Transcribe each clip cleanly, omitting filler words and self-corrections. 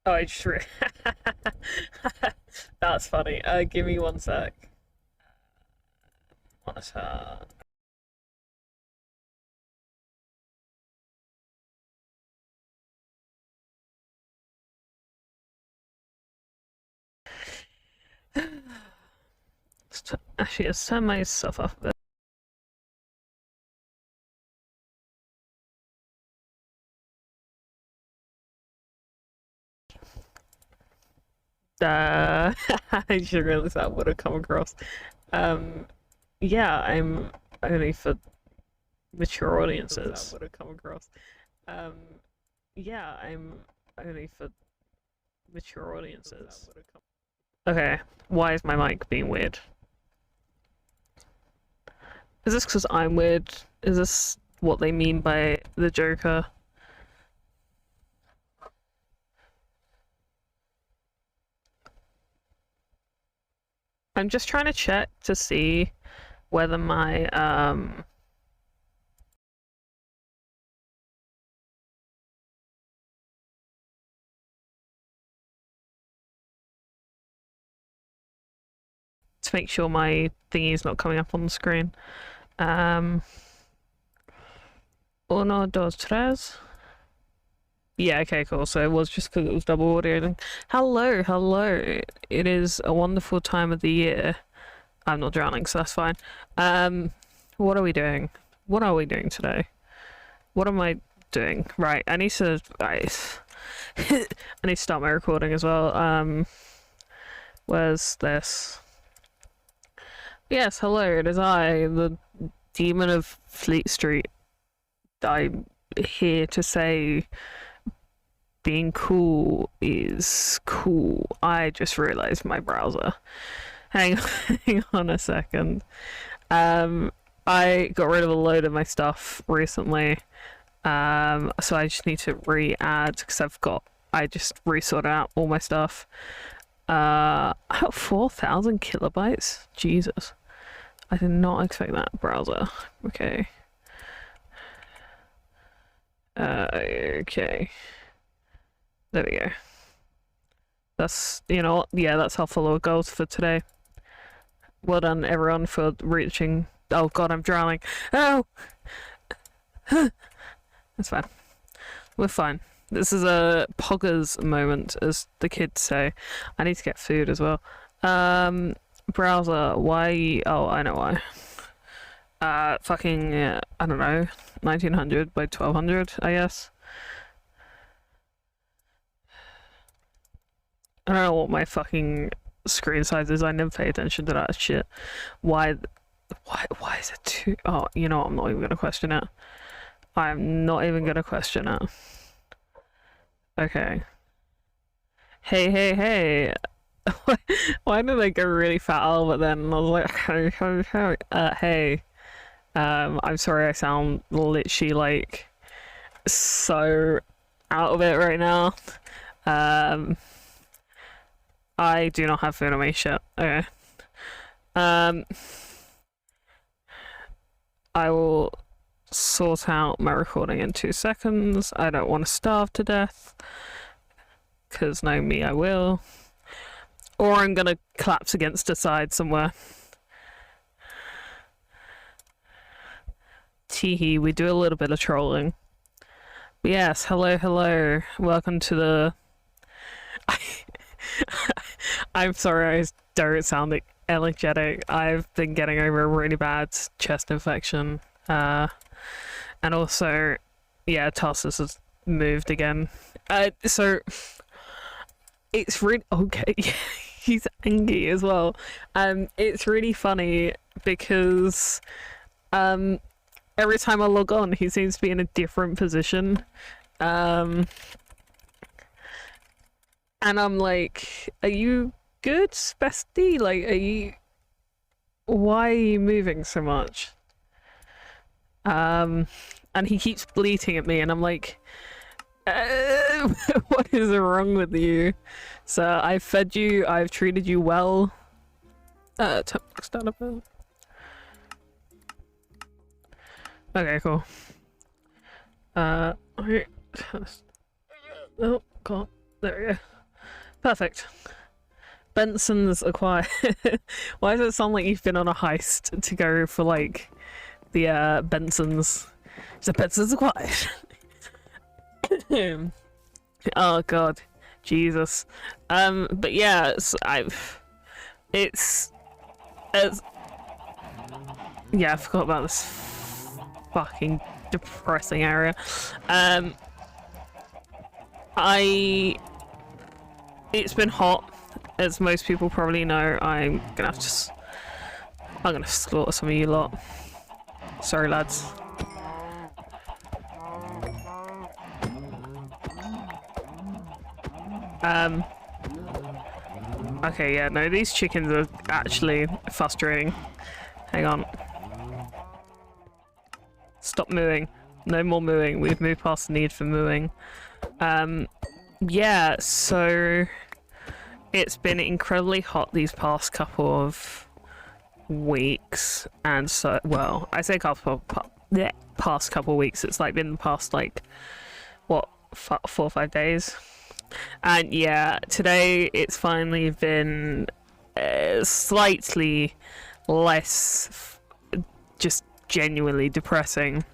Oh, I just That's funny. Give me one sec. Monitor. Actually, let's turn my stuff off a bit. I should realize that would have come across. Um, yeah, I'm only for mature audiences. That would have come across. Um, yeah, I'm only for mature audiences. Okay, why is my mic being weird? Is this because I'm weird? Is this what they mean by the Joker? I'm just trying to check to see whether my to make sure my thingy is not coming up on the screen. Uno, dos, tres. Yeah, okay, cool. So it was just because it was double audioing. Hello, hello. It is a wonderful time of the year. I'm not drowning, so that's fine. What are we doing? What are we doing today? What am I doing? Right, I need to... Right. I need to start my recording as well. Where's this? Yes, hello, it is I, the Demon of Fleet Street. I'm here to say being cool is cool. I just realized my browser. Hang on a second. I got rid of a load of my stuff recently. So I just need to re-add because I just resorted out all my stuff. I got 4,000 kilobytes. Jesus. I did not expect that, browser. Okay. Okay. There we go. That's, you know what? Yeah, that's our follower goals for today. Well done, everyone, for reaching... Oh god, I'm drowning. Oh! That's fine. We're fine. This is a poggers moment, as the kids say. I need to get food as well. Browser, why... Oh, I know why. Fucking, I don't know, 1900 by 1200, I guess. I don't know what my fucking screen size is. I never pay attention to that shit. Why is it too... Oh, you know what? I'm not even gonna question it. I'm not even gonna question it. Okay. Hey, hey, hey. Why did I go really foul, but then I was like, hey. I'm sorry I sound literally like so out of it right now. I do not have food on my shit. Okay. I will sort out my recording in 2 seconds. I don't want to starve to death. Because know me, I will. Or I'm gonna collapse against a side somewhere. Teehee, we do a little bit of trolling. But yes, hello, hello. Welcome to the... I'm sorry I don't sound energetic. I've been getting over a really bad chest infection. And also, yeah, Tarsus has moved again. So... It's really... Okay, he's angry as well. It's really funny because... every time I log on, he seems to be in a different position. And I'm like, are you good, bestie? Like, are you... Why are you moving so much? And he keeps bleating at me, and I'm like, what is wrong with you? So I've fed you, I've treated you well. Stand up. Okay, cool. Okay. Oh god, there we go. Perfect. Benson's acquired. Why does it sound like you've been on a heist to go for like the Benson's? The Benson's acquired. Oh god, Jesus. But yeah, it's yeah, I forgot about this fucking depressing area. It's been hot, as most people probably know. I'm gonna slaughter some of you lot. Sorry, lads. Okay, yeah, no, these chickens are actually frustrating. Hang on. Stop mooing. No more mooing. We've moved past the need for mooing. Yeah, so it's been incredibly hot these past couple of weeks, and so, well, I say past couple of weeks, it's like been the past, like, what, 4 or 5 days? And yeah, today it's finally been slightly less just genuinely depressing.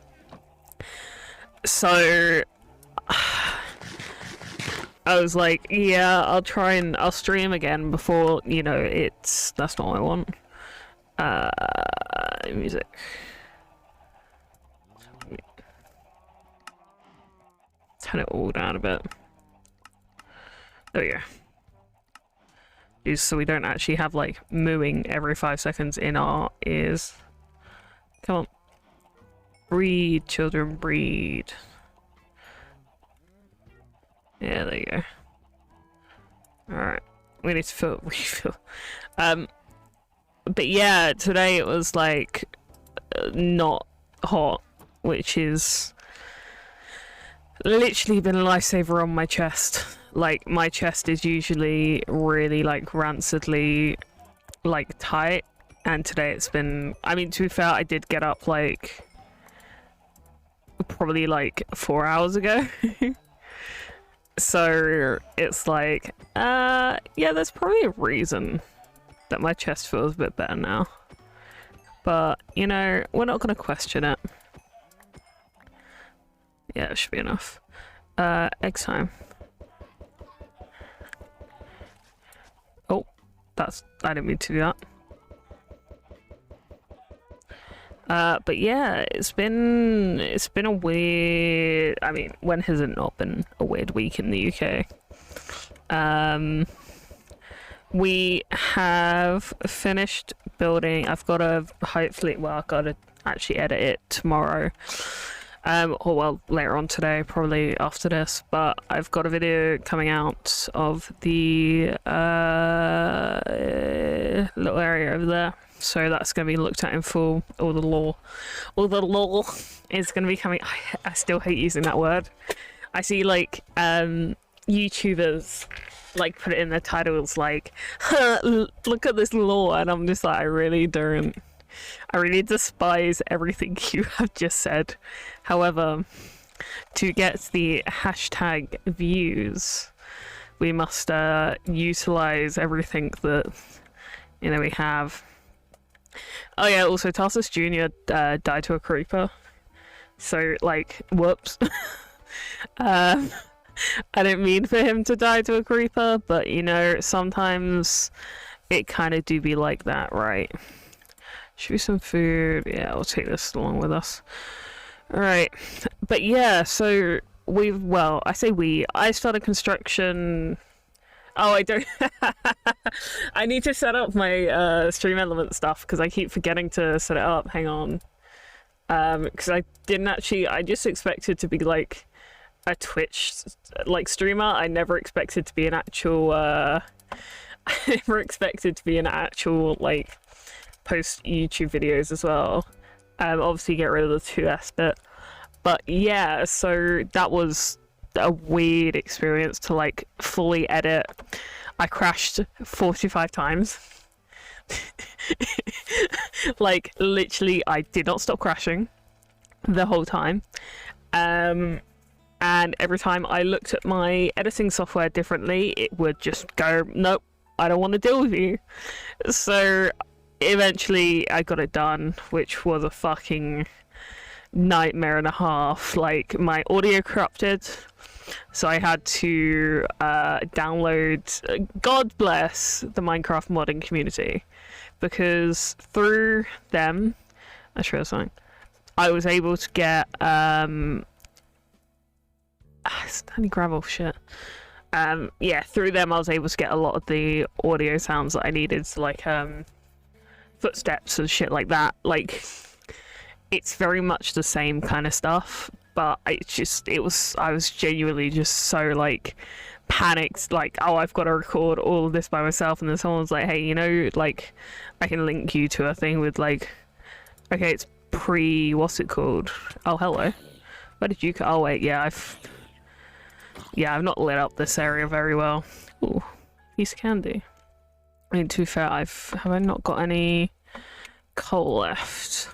So I was like, yeah, I'll stream again before, you know, that's not what I want. Music. Turn it all down a bit. There we go. Just so we don't actually have like mooing every 5 seconds in our ears. Come on. Breed, children, breed. Yeah, there you go. Alright. We need to refill. But yeah, today it was like not hot, which is literally been a lifesaver on my chest. Like, my chest is usually really like rancidly like tight, and today it's been, I mean, to be fair, I did get up like probably like 4 hours ago. So it's like, yeah, there's probably a reason that my chest feels a bit better now. But, you know, we're not going to question it. Yeah, it should be enough. Egg time. Oh, I didn't mean to do that. But yeah, it's been a weird, I mean, when has it not been a weird week in the UK? We have finished building. I've got to hopefully, well, I've got to actually edit it tomorrow. Or well, later on today, probably after this, but I've got a video coming out of the little area over there. So that's going to be looked at in full. All the law is going to be coming. I still hate using that word. I see like YouTubers like put it in their titles like, look at this law, and I'm just like, I really don't. I really despise everything you have just said. However, to get the hashtag views, we must utilize everything that, you know, we have. Oh yeah, also Tarsus Jr. Died to a creeper. So, like, whoops. I didn't mean for him to die to a creeper, but, you know, sometimes it kind of do be like that, right? Should be some food. Yeah, we'll take this along with us. Alright. But yeah, so I started construction. Oh, I don't. I need to set up my stream element stuff because I keep forgetting to set it up. Hang on. Because I didn't actually, I just expected to be like a Twitch like streamer. I never expected to be an actual I never expected to be an actual like post YouTube videos as well. Obviously get rid of the 2S bit. But yeah, so that was a weird experience to like fully edit. I crashed 45 times. Like literally I did not stop crashing the whole time. and every time I looked at my editing software differently, it would just go, nope, I don't want to deal with you. So eventually I got it done, which was a fucking nightmare and a half. Like, my audio corrupted, so I had to download, God bless the Minecraft modding community, because through them, I show you something, I was able to get it's tiny gravel shit. Yeah, through them I was able to get a lot of the audio sounds that I needed, so like footsteps and shit like that. Like, it's very much the same kind of stuff, but I was genuinely just so like panicked, like, oh, I've got to record all of this by myself, and then someone's like, hey, you know, like, I can link you to a thing with like, okay, it's what's it called? Oh, hello. Where did you oh wait, yeah, I've not lit up this area very well. Ooh, piece of candy. I mean, to be fair, have I not got any coal left?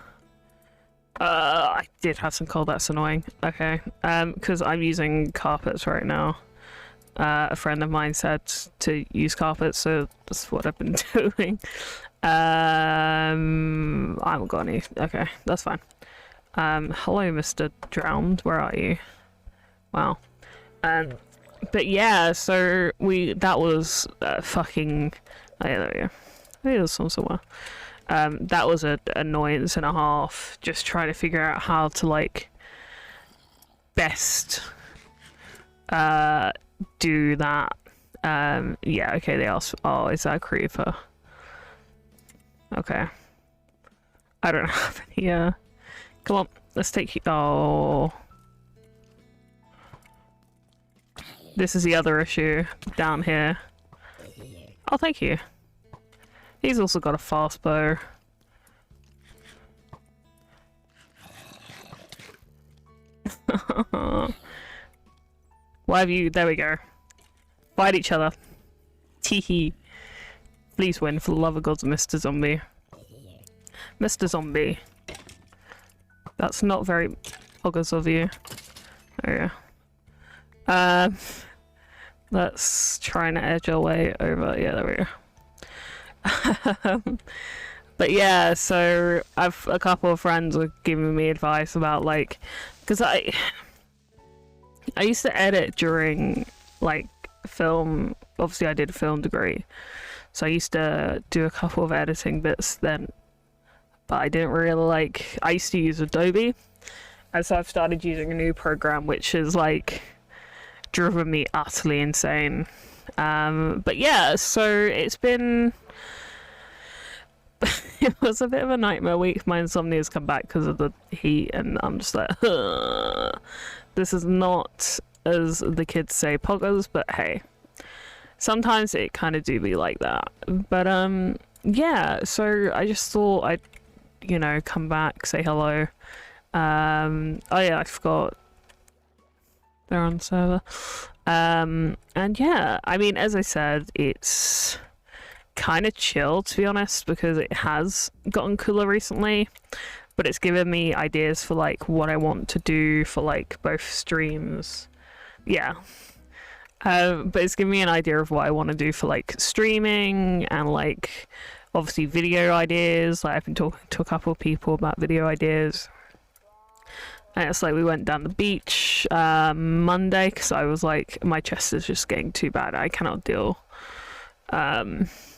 I did have some coal, that's annoying. Okay, because I'm using carpets right now. A friend of mine said to use carpets, so that's what I've been doing. I haven't got any. Okay, that's fine. Hello, Mr. Drowned, where are you? Wow. But yeah, so that was fucking, oh, yeah, there we go. I think there's some somewhere. That was an annoyance and a half, just trying to figure out how to like best do that. Yeah, okay, they asked, oh, is that a creeper? Okay. I don't have any, come on, let's take you, oh. This is the other issue down here. Oh, thank you. He's also got a fast bow. Why have you... There we go. Fight each other. Teehee. Please win, for the love of God, Mr. Zombie. Mr. Zombie. That's not very poggers of you. There we go. Let's try and edge our way over. Yeah, there we go. But yeah, so a couple of friends were giving me advice about like, because I used to edit during like film. Obviously, I did a film degree, so I used to do a couple of editing bits then. But I didn't really like. I used to use Adobe, and so I've started using a new program which is like driven me utterly insane. But yeah, so it's been it was a bit of a nightmare week. My insomnia has come back because of the heat, and I'm just like, this is not, as the kids say, poggers, but hey, sometimes it kind of do be like that. But yeah, so I just thought I'd, you know, come back, say hello. Oh yeah, I forgot they're on the server. And yeah, I mean, as I said, it's kind of chill, to be honest, because it has gotten cooler recently, but it's given me ideas for like what I want to do for like both streams. Yeah. But it's given me an idea of what I want to do for like streaming and like obviously video ideas. Like, I've been talking to a couple of people about video ideas. And it's like we went down the beach Monday because I was like, my chest is just getting too bad. I cannot deal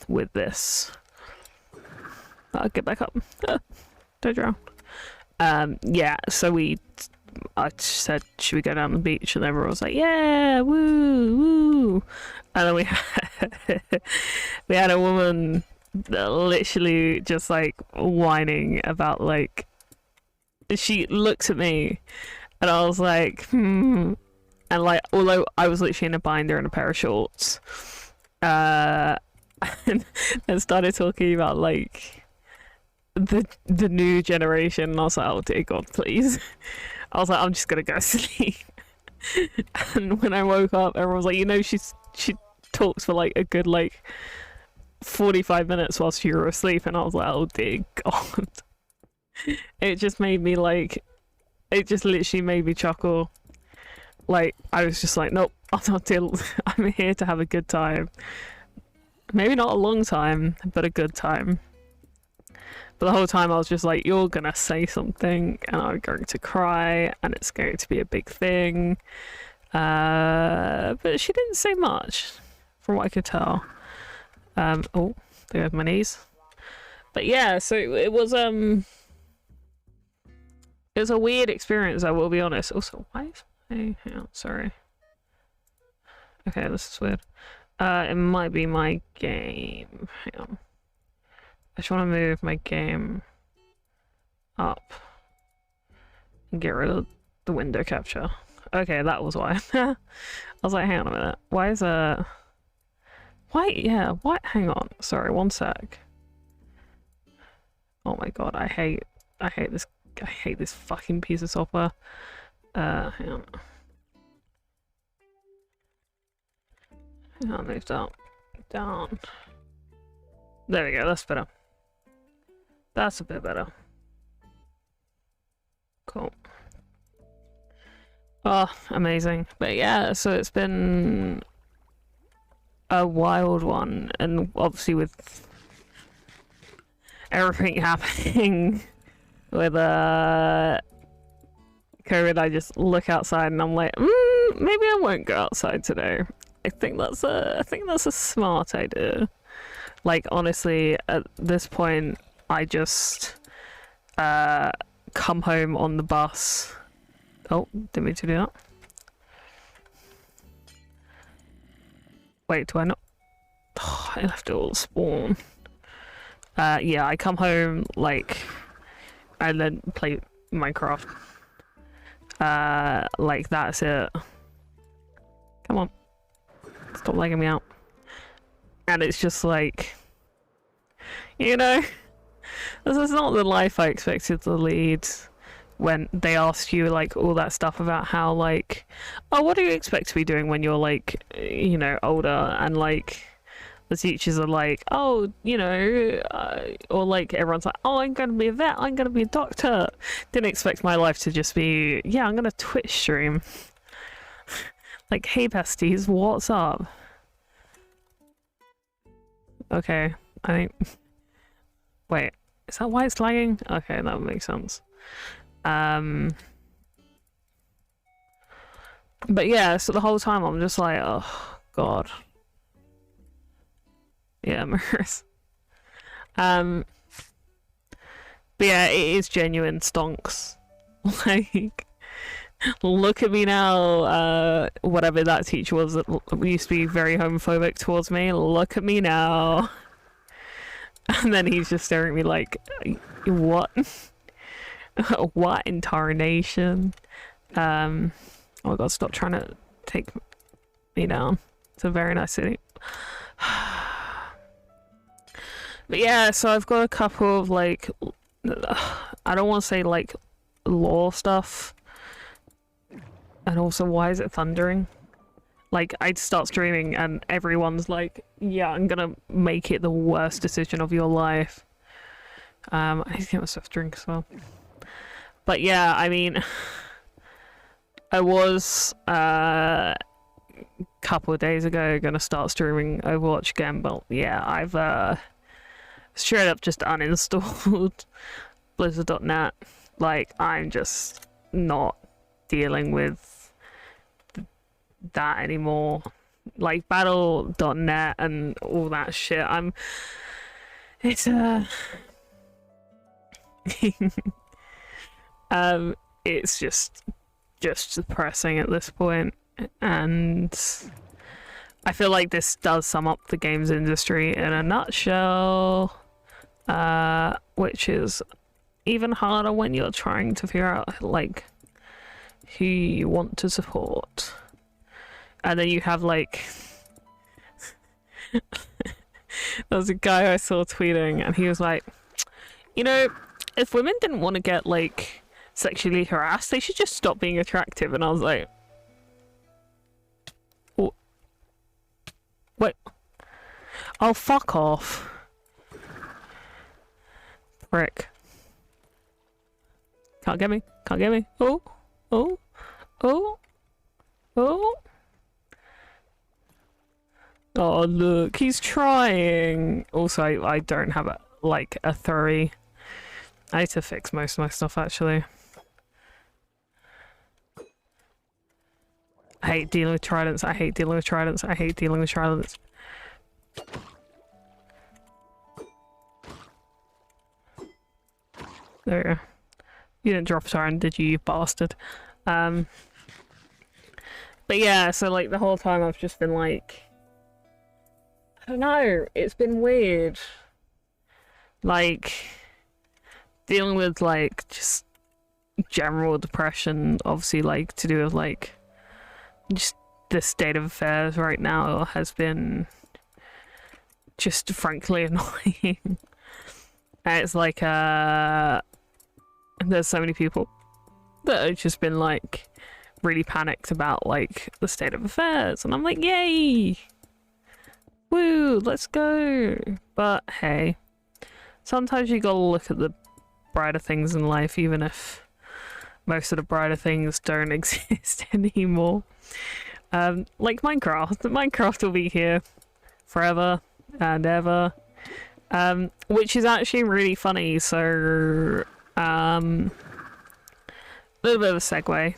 with this. I'll get back up. Don't drown. Yeah, so I said, should we go down the beach? And everyone was like, yeah, woo, woo. And then we had a woman that literally just like whining about like, she looked at me and I was like, and like, although I was literally in a binder and a pair of shorts, and started talking about like the new generation, and I was like, oh dear God, please. I was like, I'm just gonna go sleep. And when I woke up, everyone was like, you know, she talks for like a good like 45 minutes whilst you were asleep, and I was like, oh dear God. It just made me like, it just literally made me chuckle. Like, I was just like, nope, I'm not dealing. I'm here to have a good time. Maybe not a long time, but a good time. But the whole time I was just like, you're gonna say something and I'm going to cry and it's going to be a big thing. But she didn't say much from what I could tell. Oh, there goes my knees. But yeah, so it was a weird experience, I will be honest. Also, why is hang on, sorry. Okay, this is weird. It might be my game. Hang on. I just want to move my game up and get rid of the window capture. Okay, that was why. I was like, hang on a minute. Why is why? Yeah, what? Hang on. Sorry, one sec. Oh my god, I hate this fucking piece of software. Hang on. Hang on, move down. There we go, that's better. That's a bit better. Cool. Oh, amazing. But yeah, so it's been a wild one, and obviously with everything happening with COVID, I just look outside and I'm like, maybe I won't go outside today. I think that's a smart idea. Like, honestly, at this point, I just come home on the bus. Oh, didn't mean to do that. Wait, do I not? Oh, I left it all spawn. Yeah, I come home, like, and then play Minecraft. Like, that's it. Come on. Stop legging me out. And it's just like, you know, this is not the life I expected to lead when they asked you, like, all that stuff about how, like, oh, what do you expect to be doing when you're, like, you know, older? And, like, the teachers are like, oh, you know, or, like, everyone's like, oh, I'm going to be a vet, I'm going to be a doctor. Didn't expect my life to just be, yeah, I'm going to Twitch stream. Like, hey, besties, what's up? Okay, I think... Wait, is that why it's lagging? Okay, that would make sense. But yeah, so the whole time I'm just like, oh, God. Yeah, mirrors. But yeah, it is genuine stonks. Like... Look at me now, whatever that teacher was that used to be very homophobic towards me, look at me now. And then he's just staring at me like, what? What in tarnation? Oh my god, stop trying to take me down. It's a very nice city. But yeah, so I've got a couple of, like, I don't want to say, like, law stuff. And also, why is it thundering? Like, I'd start streaming and everyone's like, yeah, I'm gonna make it the worst decision of your life. I need to get myself a drink as well. But yeah, I mean, I was, couple of days ago gonna start streaming Overwatch again, but yeah, I've, straight up just uninstalled Blizzard.net. Like, I'm just not dealing with that anymore. Like, battle.net and all that shit. It's it's just depressing at this point, and I feel like this does sum up the games industry in a nutshell, which is even harder when you're trying to figure out, like, who you want to support. And then you have, like... There was a guy I saw tweeting, and he was like, you know, if women didn't want to get, like, sexually harassed, they should just stop being attractive. And I was like... What? Oh, fuck off. Prick. Can't get me. Can't get me. Oh. Oh. Oh. Oh. Oh, look, he's trying. Also, I don't have like a three. I need to fix most of my stuff, actually. I hate dealing with tridents. I hate dealing with tridents. I hate dealing with tridents. There we go. You didn't drop a trident, did you bastard? But yeah, so like the whole time I've just been like, I don't know, it's been weird. Like, dealing with like just general depression, obviously, like to do with like just the state of affairs right now has been just frankly annoying. And it's like there's so many people that have just been like really panicked about like the state of affairs, and I'm like, yay, woo, let's go. But hey, sometimes you gotta look at the brighter things in life, even if most of the brighter things don't exist anymore. Like Minecraft will be here forever and ever, which is actually really funny. So a little bit of a segue.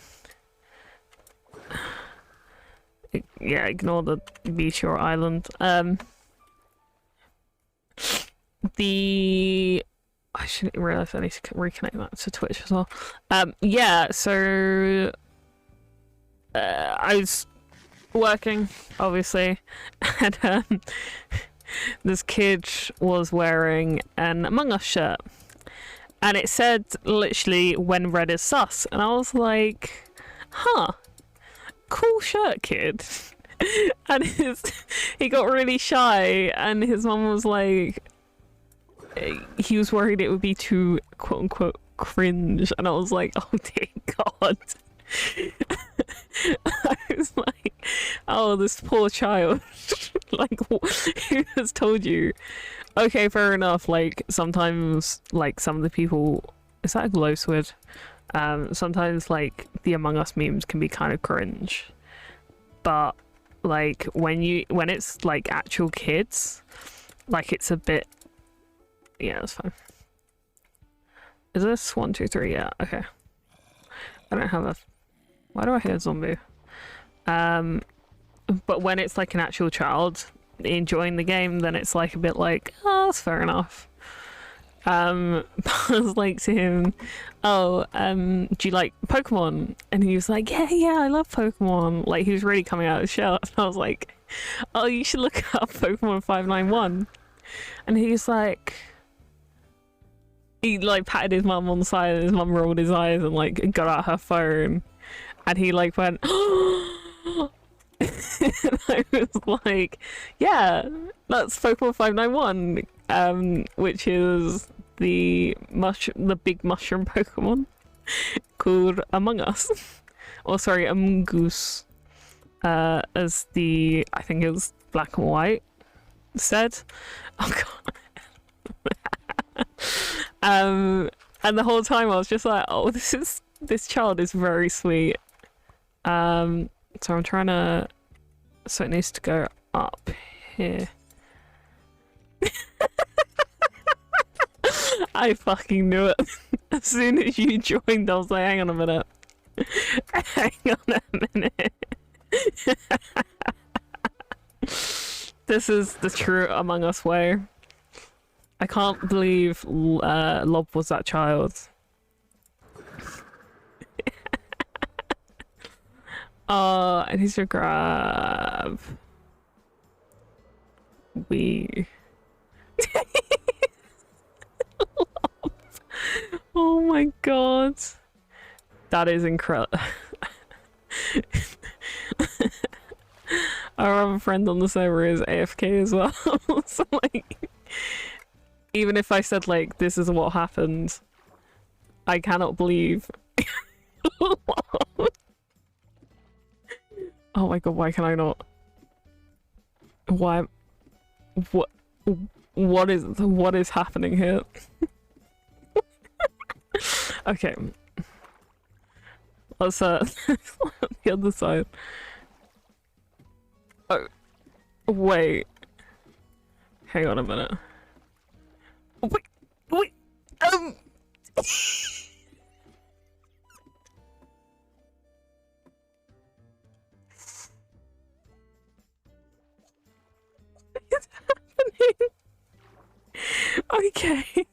Yeah, ignore the beach or island. I shouldn't realize I need to reconnect that to Twitch as well. Yeah, so I was working, obviously, and this kid was wearing an Among Us shirt, and it said literally "when red is sus," and I was like, huh, cool shirt, kid. And he got really shy, and his mum was like, he was worried it would be too quote unquote cringe, and I was like, oh dear god. I was like, oh, this poor child. Like, who has told you? Okay, fair enough. Like, sometimes, like, some of the people, is that a glow squid? Sometimes, like, the Among Us memes can be kind of cringe, but like when it's like actual kids, like it's a bit, yeah, that's fine. Is this 1, 2, 3? Yeah, okay. I don't have a, why do I hear a zombie? But when it's like an actual child enjoying the game, then it's like a bit like, oh, that's fair enough. But I was like to him, oh, do you like Pokemon? And he was like, yeah, I love Pokemon. Like, he was really coming out of his shell. And I was like, oh, you should look up Pokemon 591. And he's like, he like patted his mum on the side, and his mum rolled his eyes and like got out her phone, and he like went, and I was like, yeah, that's Pokemon 591, which is the big mushroom Pokemon called Among Us, or sorry, Amungus, as the, I think it was Black and White said. Oh god. And the whole time I was just like, oh, this child is very sweet. So I'm trying to, so it needs to go up here. I fucking knew it. As soon as you joined, I was like, hang on a minute. Hang on a minute. This is the true Among Us way. I can't believe Lob was that child. I need to grab... Oh my god. That is incredible. Our other friend on the server is AFK as well. So like, even if I said like, this is what happened, I cannot believe. Oh my god, why can I not? Why? What is happening here? What's that? On the other side. Oh, wait. Hang on a minute. Oh, wait. What's happening? Okay.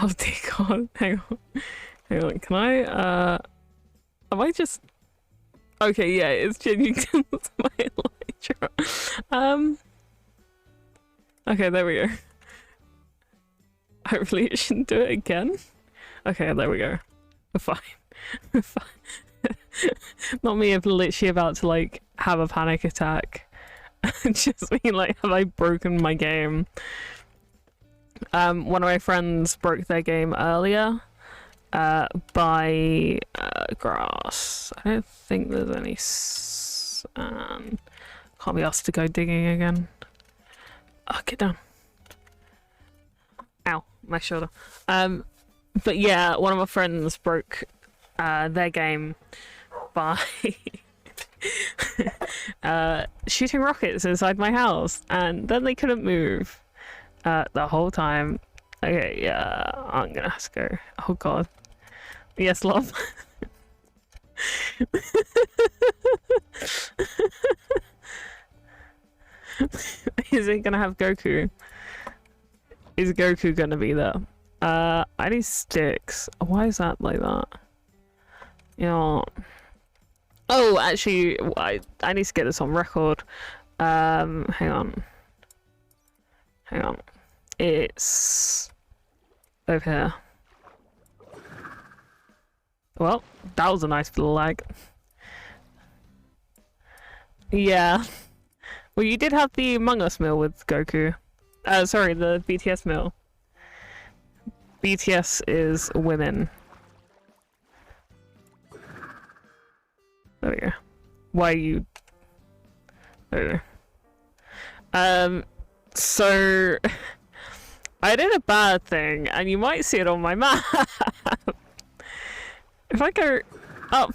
Oh dear God. Hang on. Can I, am I just... Okay, yeah, it's changing to my Elytra. Okay, there we go. Hopefully it shouldn't do it again. Okay, there we go. We're fine. We're fine. Not me literally about to, like, have a panic attack. Just me, like, have I broken my game? One of my friends broke their game earlier by grass. I don't think there's any sand. Can't be asked to go digging again. Oh, get down. Ow, my shoulder. But yeah, one of my friends broke their game by shooting rockets inside my house, and then they couldn't move the whole time. Okay, yeah, I'm gonna have to go. Oh God. Yes, love. Is it gonna have Goku? Is Goku gonna be there? I need sticks. Why is that like that? You know. Oh, actually, I need to get this on record. Hang on. Hang on. It's over here. Well, that was a nice little lag. Yeah. Well, you did have the Among Us meal with Goku. Sorry, the BTS meal. BTS is women. There we go. Why you... There we go. So... I did a bad thing, and you might see it on my map. If I go up...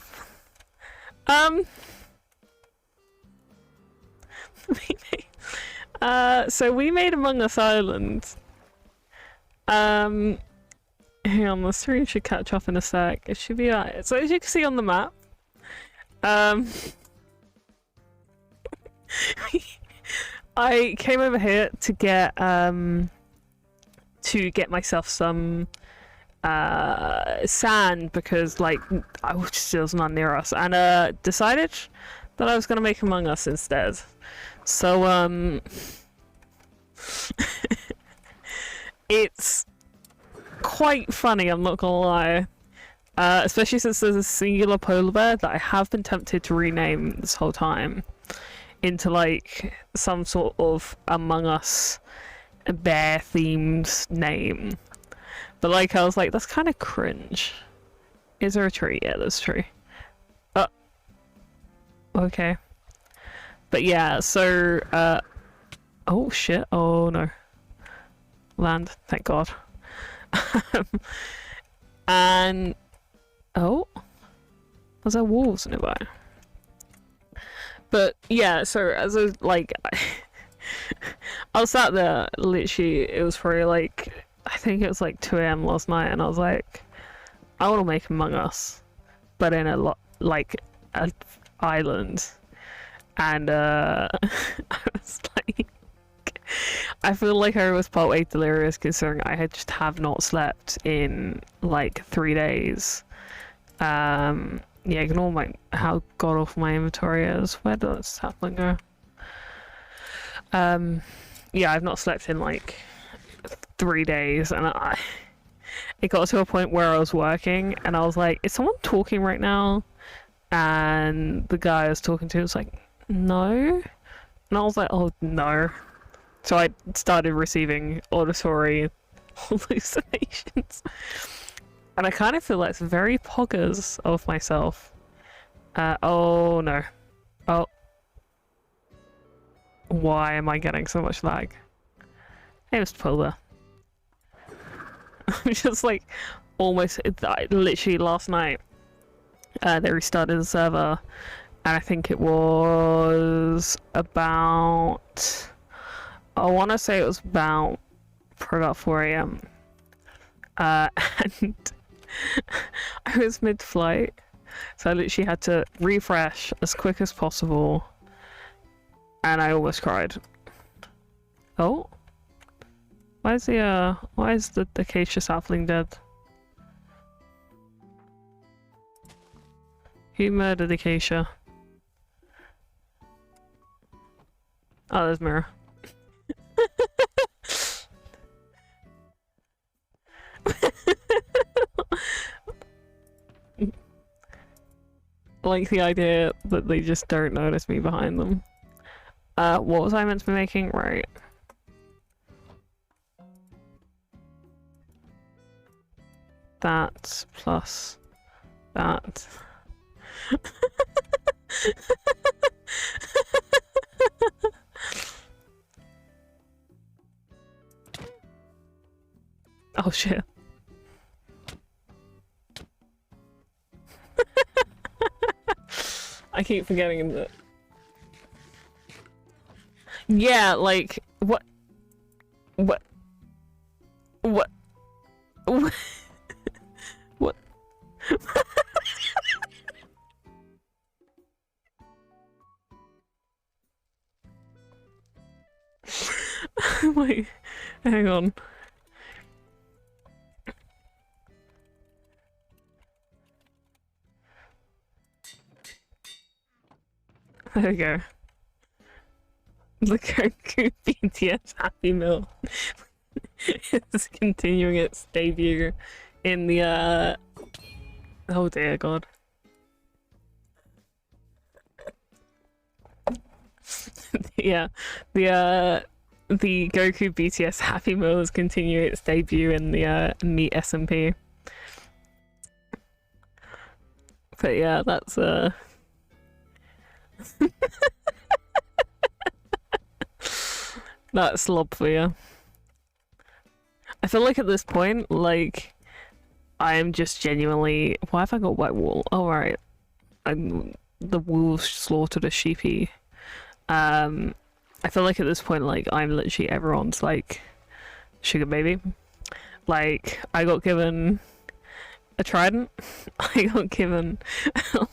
so we made Among Us Island. Hang on, the stream should catch up in a sec. It should be alright. So as you can see on the map, I came over here to get myself some sand because like there was none near us, and decided that I was gonna make Among Us instead. So it's quite funny, I'm not gonna lie. Especially since there's a singular polar bear that I have been tempted to rename this whole time into like some sort of Among Us bear themed name. But like I was like, that's kind of cringe. Is there a tree? Yeah, there's a tree. Okay. But yeah, so oh shit, oh no. Land, thank God. And oh, was there wolves nearby? But yeah, so as I was like, I was sat there, literally, it was probably like, I think it was like 2 AM last night, and I was like, I want to make Among Us, but in a like an island. And I was like, I feel like I was partway delirious considering I had just have not slept in like 3 days. Yeah, ignore how god awful my inventory is. Where does this sapling go? Yeah, I've not slept in like 3 days, and it got to a point where I was working and I was like, is someone talking right now? And the guy I was talking to was like, no. And I was like, oh no. So I started receiving auditory hallucinations. And I kind of feel like it's very poggers of myself. Oh no. Oh. Why am I getting so much lag? Hey, Mr. Polar. I'm just like almost literally last night. They restarted the server, and I think it was about. I want to say it was about probably about 4 a.m. And I was mid-flight, so I literally had to refresh as quick as possible, and I almost cried. Oh, why is the acacia sapling dead? Who murdered acacia? Oh, there's Mirror. Like the idea that they just don't notice me behind them. What was I meant to be making? Right. That plus that. Oh shit. I keep forgetting that. Yeah, like what? What? What? What? What? Wait, hang on. There we go. The Goku BTS Happy Meal is continuing its debut in the oh dear god. Yeah, the Goku BTS Happy Meal is continuing its debut in the Meet SMP. But yeah, that's that's slob for you. I feel like at this point, like, I am just genuinely. Why have I got white wool? Oh right, the wolves slaughtered a sheepy. I feel like at this point, like, I'm literally everyone's like sugar baby. Like, I got given a trident. I got given an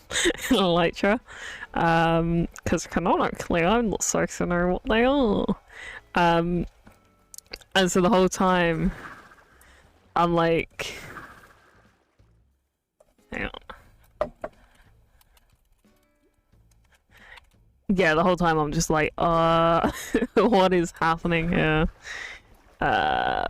elytra. Because canonically, I'm not supposed to know what they are. And so the whole time, I'm like, hang on. Yeah, the whole time I'm just like, what is happening here? Oh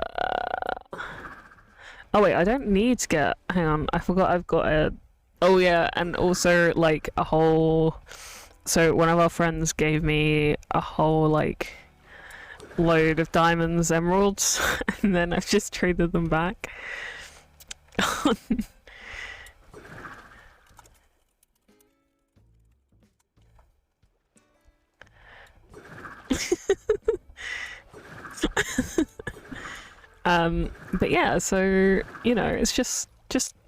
wait, I don't need to get, hang on, I forgot I've got a, oh yeah, and also like a whole, so one of our friends gave me a whole like load of diamonds, emeralds, and then I've just traded them back. But yeah, so, you know, it's just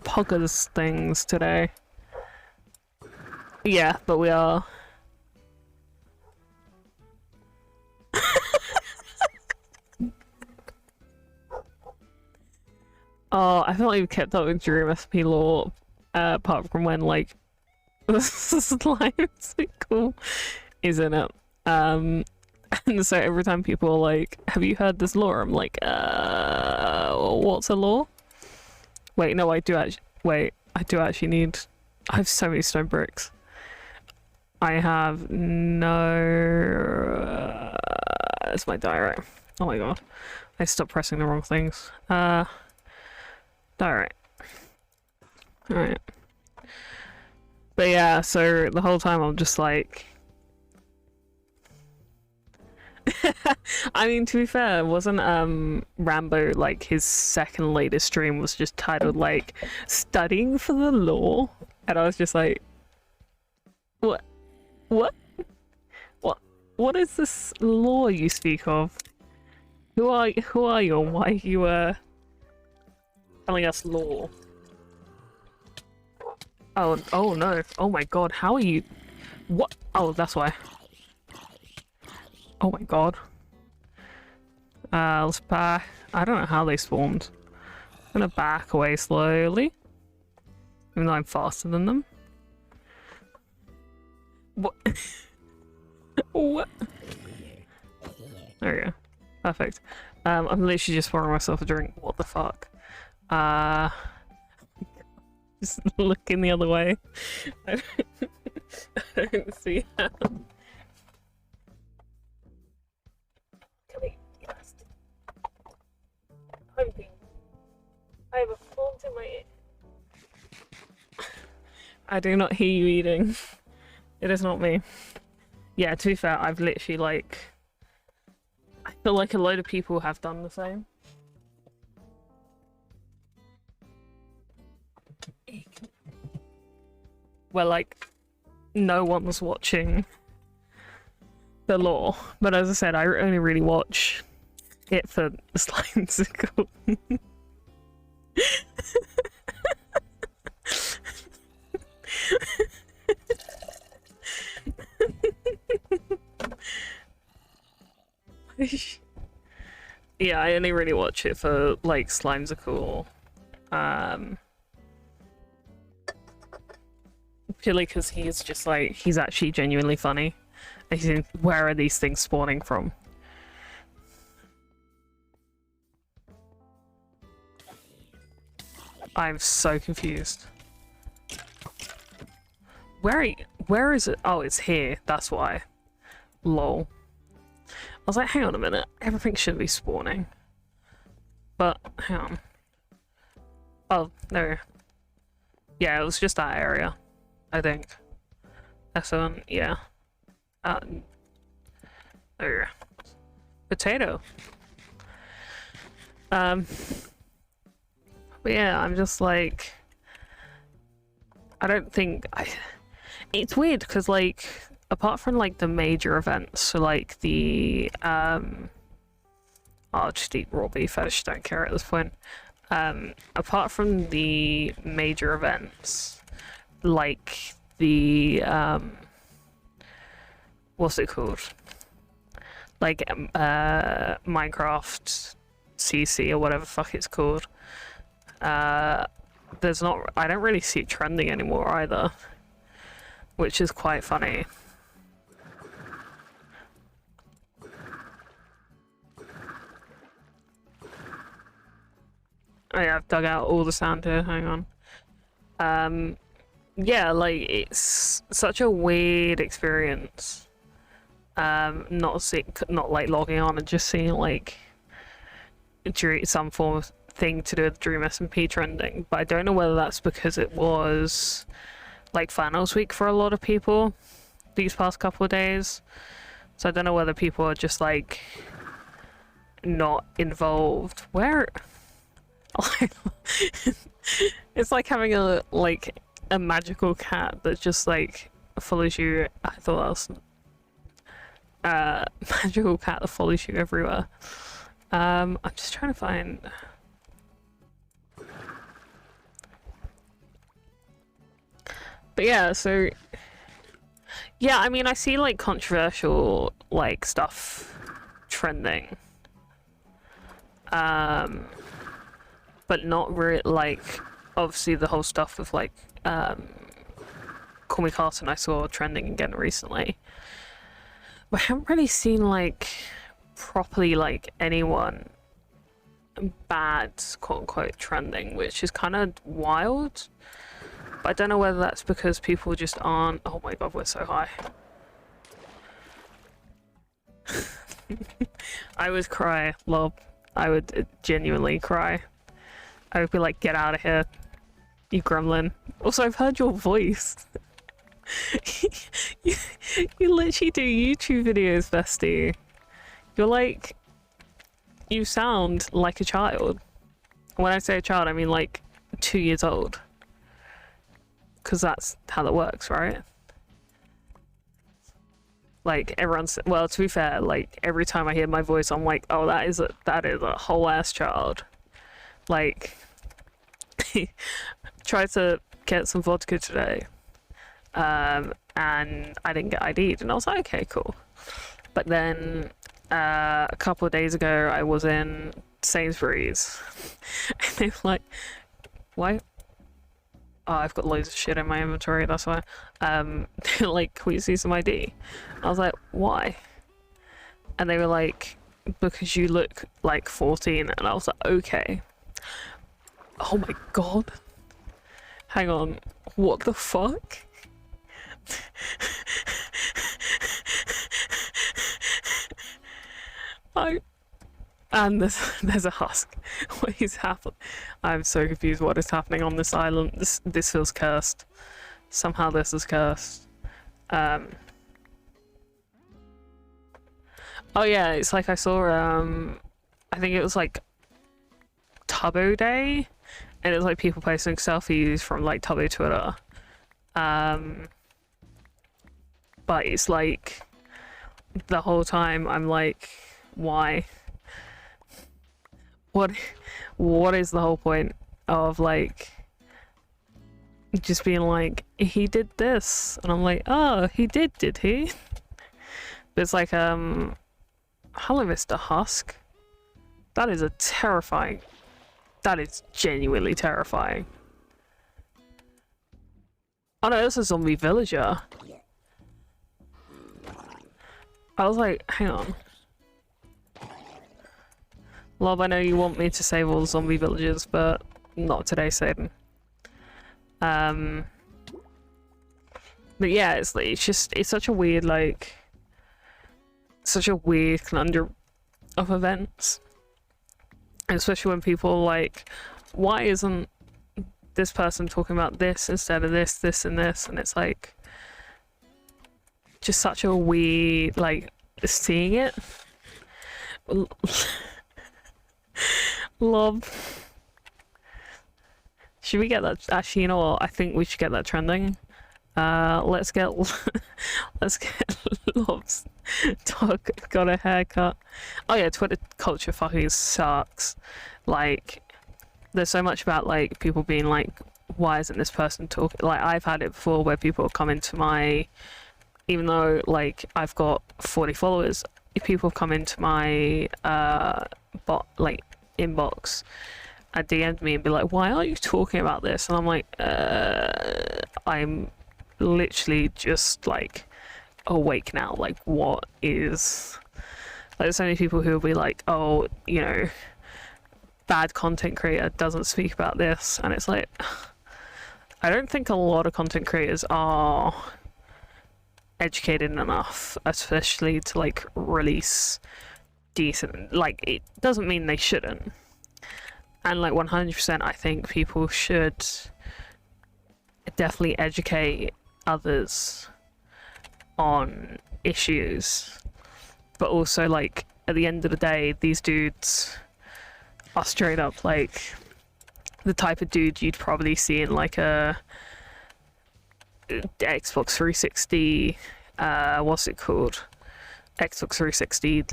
poggers things today. Yeah, but we are. Oh, I feel like we've kept up with Dream SP lore, apart from when, like, the slime's cool, isn't it? And so every time people are like, have you heard this lore? I'm like, what's a lore? Wait, no, I do actually need, I have so many stone bricks. I have no, it's my diorite. Oh my god. I stopped pressing the wrong things. Diorite. Alright. But yeah, so the whole time I'm just like, I mean, to be fair, wasn't Rambo, like, his second latest stream was just titled like studying for the law, and I was just like, what what is this law you speak of? Who are you and why are you telling us lore. Oh, oh no. Oh my god, how are you? What? Oh, that's why. Oh my god. Let's back. I don't know how they spawned. I'm gonna back away slowly. Even though I'm faster than them. What? What? There we go. Perfect. I'm literally just pouring myself a drink. What the fuck? Just looking the other way. I don't see how. I have a fault in my ear. I do not hear you eating. It is not me. Yeah, to be fair, I've literally like... I feel like a load of people have done the same. Where like, no one was watching the lore. But as I said, I only really watch it for the Slimesicle. Yeah, I only really watch it for like Slimesicle. Purely because he's just like, he's actually genuinely funny. And he's in, where are these things spawning from? I'm so confused. Where is it? Oh, it's here. That's why. Lol. I was like, hang on a minute. Everything should be spawning. But, hang on. Oh, no. Yeah, it was just that area. I think. S1, yeah. There you go. Potato. But yeah, I'm just like... I don't think... It's weird, because like... Apart from like the major events, so like the I'll just eat raw beef, I just don't care at this point. Apart from the major events, like the what's it called? Like Minecraft CC or whatever the fuck it's called. There's not, I don't really see it trending anymore either, which is quite funny. Oh yeah, I've dug out all the sand here, hang on. Yeah, like, it's such a weird experience. Not like logging on and just seeing like some form of thing to do with Dream SMP trending, but I don't know whether that's because it was like finals week for a lot of people these past couple of days. So I don't know whether people are just like not involved. Where? It's like having a magical cat that just like follows you. I thought that was magical cat that follows you everywhere. I'm just trying to find. But yeah, so yeah, I mean, I see like controversial like stuff trending. But not really, like, obviously the whole stuff with like Call Me Carson I saw trending again recently. But I haven't really seen like properly like anyone bad quote unquote trending, which is kind of wild. But I don't know whether that's because people just aren't. Oh my god, we're so high. I would cry, lol. I would genuinely cry. I would be like, get out of here, you gremlin. Also, I've heard your voice. you literally do YouTube videos, bestie. You're like, you sound like a child. When I say a child, I mean like 2 years old. Because that's how that works, right? Like, everyone's, well, to be fair, like, every time I hear my voice, I'm like, oh, that is a whole ass child. Like, tried to get some vodka today, and I didn't get ID'd, and I was like, okay, cool. But then a couple of days ago, I was in Sainsbury's, and they were like, why? Oh, I've got loads of shit in my inventory, that's why. They were like, can we see some ID? I was like, why? And they were like, because you look like 14, and I was like, okay. Oh my god. Hang on, what the fuck? And there's a husk. What is happening? I'm so confused what is happening on this island. This feels cursed. Somehow this is cursed. Oh yeah, it's like I saw I think it was like Tubbo Day, and it was like people posting selfies from like Tubbo Twitter. But it's like the whole time I'm like, why? What is the whole point of like just being like, he did this, and I'm like, oh, he did he? But it's like hello Mr. Husk. That is that is genuinely terrifying. Oh no, this is a zombie villager. I was like, hang on. Lob, I know you want me to save all the zombie villagers, but not today, Satan. But yeah, it's such a weird, like, such a weird conundrum of events. Especially when people are like, why isn't this person talking about this instead of this, this, and this? And it's like, just such a weird, like, seeing it. Lob. Should we get that? Actually, you know what? I think we should get that trending. Let's get Lob's dog got a haircut. Oh yeah, Twitter culture fucking sucks. Like, there's so much about like people being like, why isn't this person talking? Like, I've had it before where people come into my, even though like I've got 40 followers, if people come into my bot like inbox and DM'd me and be like, why aren't you talking about this? And I'm like, I'm literally just like awake now. Like, what is, like, there's so many people who will be like, oh, you know, bad content creator doesn't speak about this, and it's like, I don't think a lot of content creators are educated enough, especially to like release decent, like, it doesn't mean they shouldn't, and like 100% I think people should definitely educate others on issues, but also like at the end of the day, these dudes are straight up like the type of dude you'd probably see in like a Xbox 360 what's it called, Xbox 360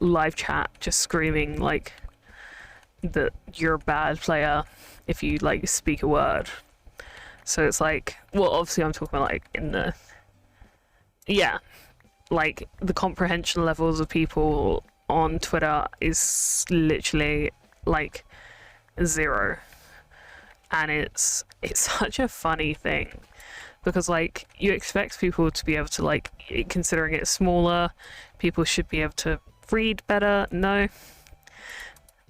live chat, just screaming like that you're a bad player if you like speak a word. So it's like, well, obviously I'm talking about like in the, yeah, like the comprehension levels of people on Twitter is literally like 0, and it's such a funny thing because like you expect people to be able to, like, considering it's smaller, people should be able to read better. No,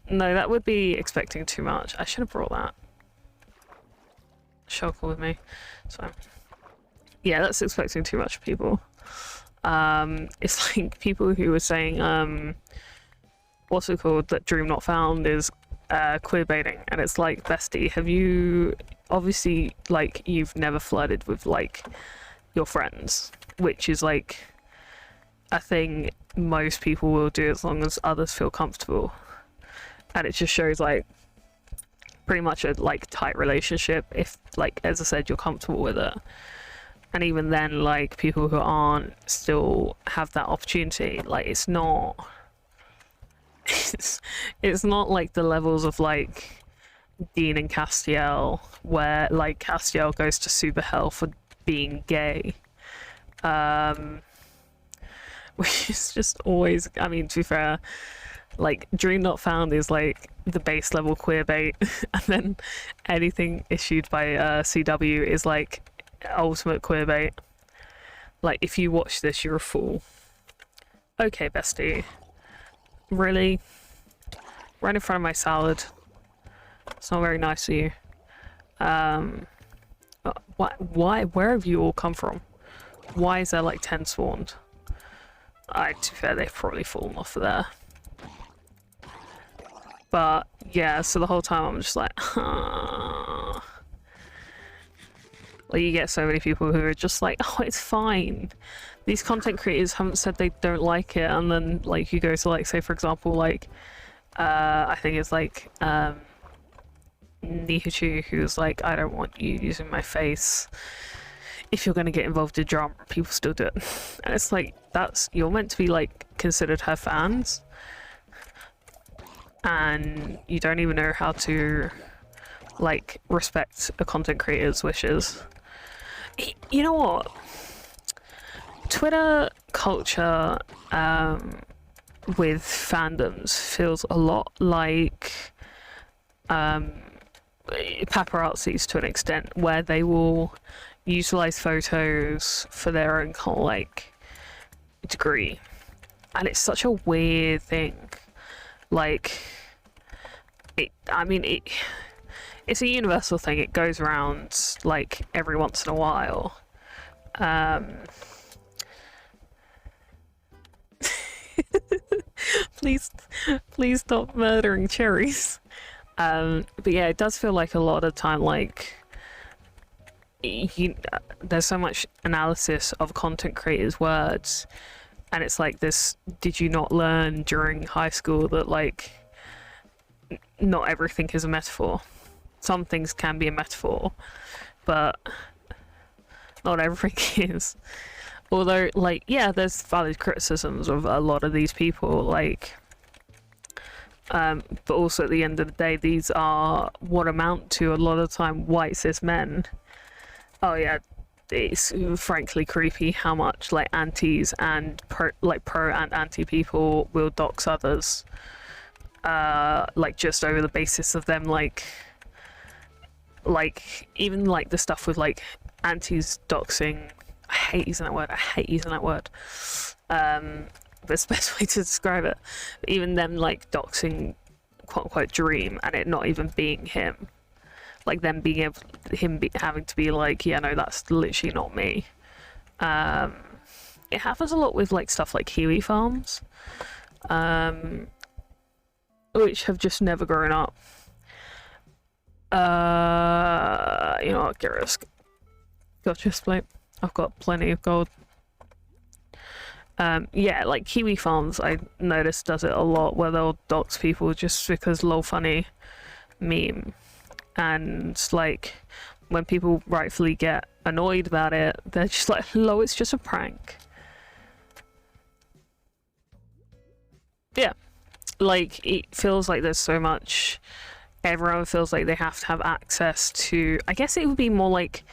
that would be expecting too much. I should have brought that shulker with me. So yeah, that's expecting too much of people. It's like people who were saying what's it called, that Dream Not Found is queer baiting, and it's like, bestie, have you, obviously, like, you've never flirted with like your friends, which is like a thing most people will do as long as others feel comfortable, and it just shows like pretty much a like tight relationship if, like, as I said, you're comfortable with it. And even then, like, people who aren't still have that opportunity. Like, it's not it's not like the levels of like Dean and Castiel, where like Castiel goes to super hell for being gay. Which is just always, I mean, to be fair, like Dream Not Found is like the base level queer bait, and then anything issued by CW is like ultimate queer bait. Like, if you watch this, you're a fool. Okay, bestie. Really? Right in front of my salad. It's not very nice of you. Why? Where have you all come from? Why is there like 10 spawned? To be fair, they've probably fallen off of there. But yeah, so the whole time I'm just like, like you get so many people who are just like, oh, it's fine. These content creators haven't said they don't like it, and then like you go to like, say for example, like I think it's like Nihichu, who's like, I don't want you using my face. If you're going to get involved in drama, people still do it. And it's like, you're meant to be like considered her fans, and you don't even know how to like respect a content creator's wishes. You know what? Twitter culture with fandoms feels a lot like paparazzis to an extent, where they will utilize photos for their own kind of like degree, and it's such a weird thing. Like it's a universal thing. It goes around like every once in a while. Please stop murdering cherries. But yeah, it does feel like a lot of time like there's so much analysis of content creators' words, and it's like this, did you not learn during high school that like not everything is a metaphor? Some things can be a metaphor, but not everything is. Although, like, yeah, there's valid criticisms of a lot of these people, like, but also at the end of the day, these are what amount to a lot of the time white cis men. Oh yeah, it's frankly creepy how much like antis and pro and anti people will dox others, like just over the basis of them like even like the stuff with like antis doxing. I hate using that word. But it's the best way to describe it. But even them like doxing quote unquote Dream and it not even being him. Like them being able, having to be like, yeah, no, that's literally not me. It happens a lot with like stuff like kiwi farms, which have just never grown up. You know what, get risk. Gotcha, split. I've got plenty of gold. Yeah, like kiwi farms, I noticed does it a lot where they'll dox people just because lol funny meme. And like when people rightfully get annoyed about it, they're just like, lol, it's just a prank. Yeah, like it feels like there's so much, everyone feels like they have to have access to, I guess it would be more like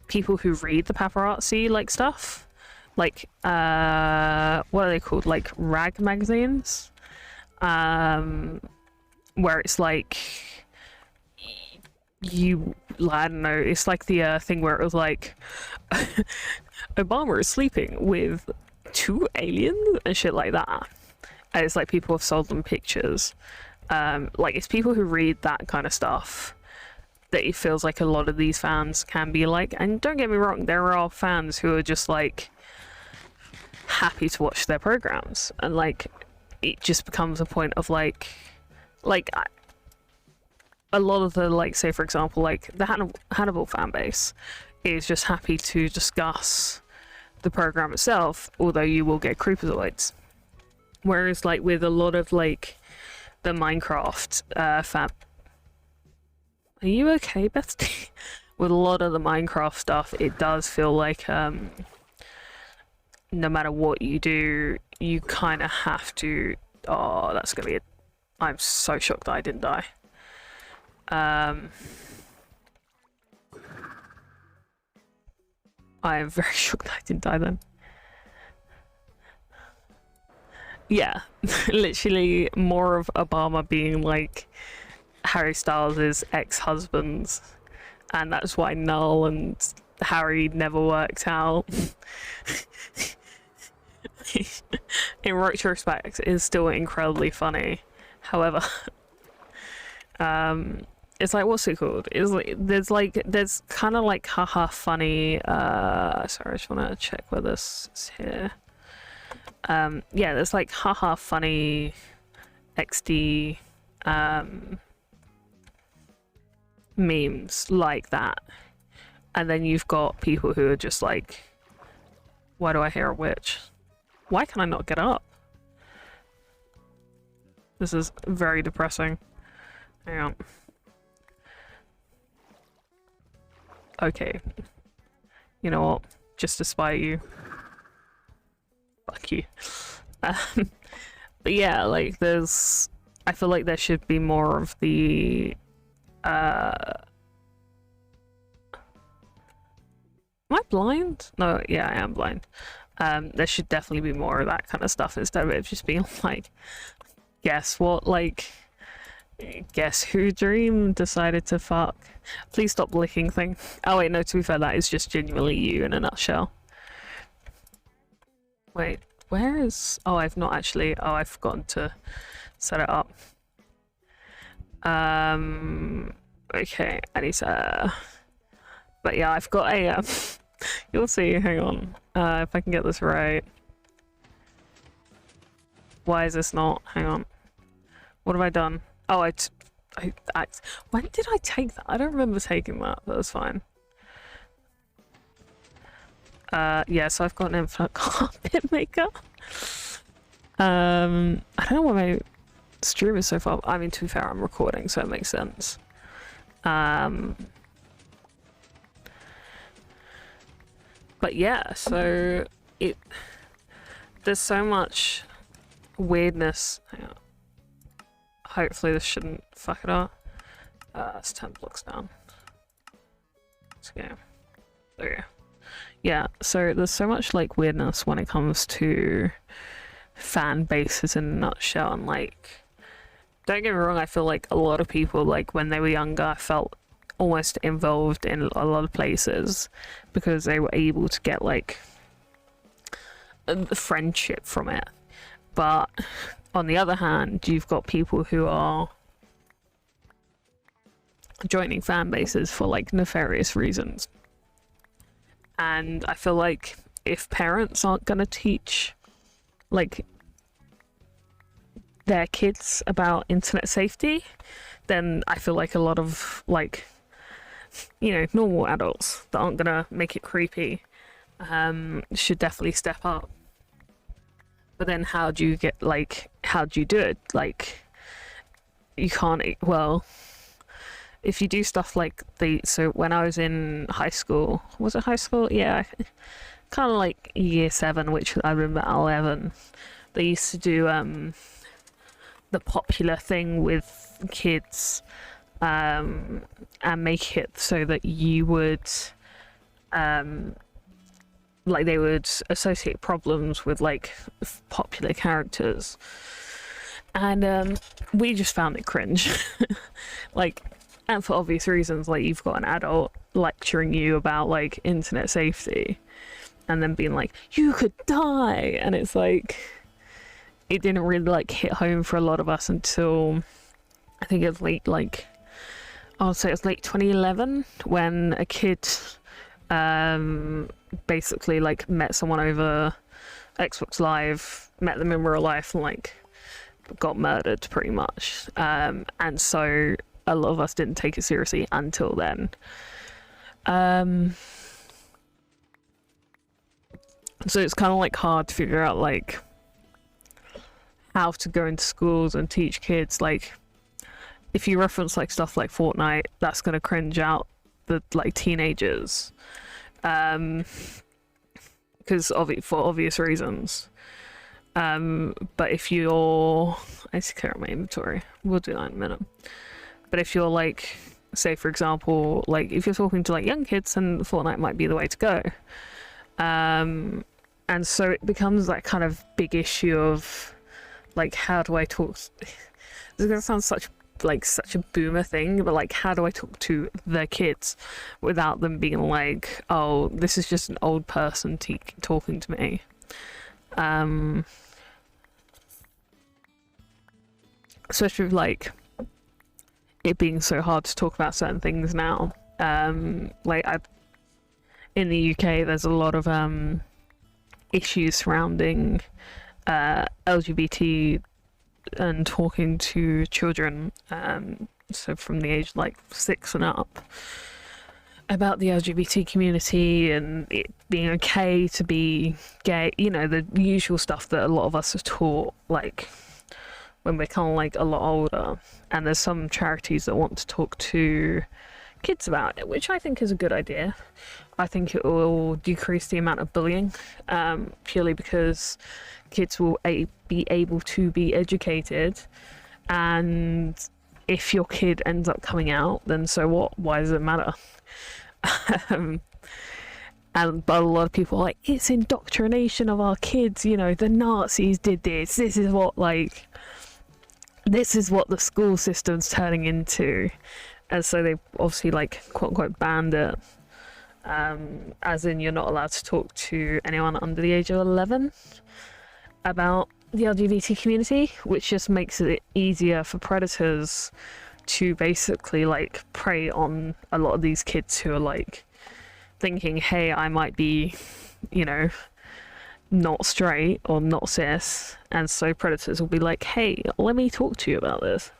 people who read the paparazzi like stuff, like what are they called, like rag magazines, where it's like I don't know, it's like the thing where it was like Obama is sleeping with 2 aliens and shit like that, and it's like people have sold them pictures. Like it's people who read that kind of stuff that it feels like a lot of these fans can be like. And don't get me wrong, there are fans who are just like happy to watch their programs, and like it just becomes a point of like a lot of the, like, say for example, like the Hannibal fan base is just happy to discuss the program itself, although you will get creepazoids. Whereas like with a lot of like the Minecraft fan, are you okay, bestie? With a lot of the Minecraft stuff, it does feel like no matter what you do, you kind of have to, oh, that's gonna be I'm so shocked that I didn't die. I am very shocked I didn't die then. Yeah, literally more of Obama being like Harry Styles' ex-husbands, and that's why Null and Harry never worked out. In retrospect, it is still incredibly funny. However, it's like, what's it called? It's like there's kind of like haha funny. Sorry, I just want to check where this is here. Yeah, there's like haha funny XD memes like that, and then you've got people who are just like, why do I hear a witch? Why can I not get up? This is very depressing. Hang on. Okay. You know what? Just to spite you. Fuck you. But yeah, like there's... I feel like there should be more of the... Am I blind? No, yeah, I am blind. There should definitely be more of that kind of stuff instead of it just being like, guess what, like, guess who dream decided to fuck? Please stop licking thing. Oh wait, no, to be fair, that is just genuinely you in a nutshell. Wait, where is... Oh, I've not actually... Oh, I've forgotten to set it up. Okay, I need to... But yeah, I've got a... You'll see, hang on. If I can get this right. Why is this not? Hang on. What have I done? Oh, when did I take that? I don't remember taking that, but that's fine. Yeah, so I've got an infinite carpet maker. I don't know why my stream is so far. I mean, to be fair, I'm recording, so it makes sense. But yeah, so there's so much weirdness. Hang on. Hopefully this shouldn't fuck it up. It's 10 blocks down. Let's go. There we go. Yeah, so there's so much like weirdness when it comes to fan bases in a nutshell, and like, don't get me wrong, I feel like a lot of people, like when they were younger, felt almost involved in a lot of places because they were able to get like the friendship from it. But on the other hand, you've got people who are joining fan bases for like nefarious reasons. And I feel like if parents aren't gonna teach like their kids about internet safety, then I feel like a lot of like, you know, normal adults that aren't gonna make it creepy should definitely step up. But then how do you get, like, how do you do it? Like, you can't, well, if you do stuff like so when I was in high school, was it high school? Yeah, kind of like year 7, which I remember 11, they used to do the popular thing with kids and make it so that you would like they would associate problems with like popular characters, and we just found it cringe. Like, and for obvious reasons, like you've got an adult lecturing you about like internet safety and then being like, you could die, and it's like, it didn't really like hit home for a lot of us until I think it was late, like I'll say it was late 2011 when a kid basically like met someone over Xbox Live, met them in real life, and like got murdered pretty much. And so a lot of us didn't take it seriously until then. So it's kind of like hard to figure out like how to go into schools and teach kids. Like, if you reference like stuff like Fortnite, that's gonna cringe out the like teenagers, because for obvious reasons. But if you're, I need to clear out my inventory. We'll do that in a minute. But if you're like, say for example, like if you're talking to like young kids, then Fortnite might be the way to go. And so it becomes that kind of big issue of like, how do I talk? This is gonna sound such a boomer thing, but like, how do I talk to the kids without them being like, oh, this is just an old person talking to me? Especially with like it being so hard to talk about certain things now. Like in the UK, there's a lot of issues surrounding LGBT and talking to children, so from the age like 6 and up, about the LGBT community and it being okay to be gay, you know, the usual stuff that a lot of us are taught like when we're kind of like a lot older. And there's some charities that want to talk to kids about it, which I think is a good idea. I think it will decrease the amount of bullying, purely because kids will be able to be educated, and if your kid ends up coming out, then so what? Why does it matter? But a lot of people are like, it's indoctrination of our kids, you know, the Nazis did this, this is what the school system's turning into. And so they obviously like quote unquote banned it, as in you're not allowed to talk to anyone under the age of 11 about the LGBT community, which just makes it easier for predators to basically like prey on a lot of these kids who are like thinking, hey, I might be, you know, not straight or not cis, and so predators will be like, hey, let me talk to you about this,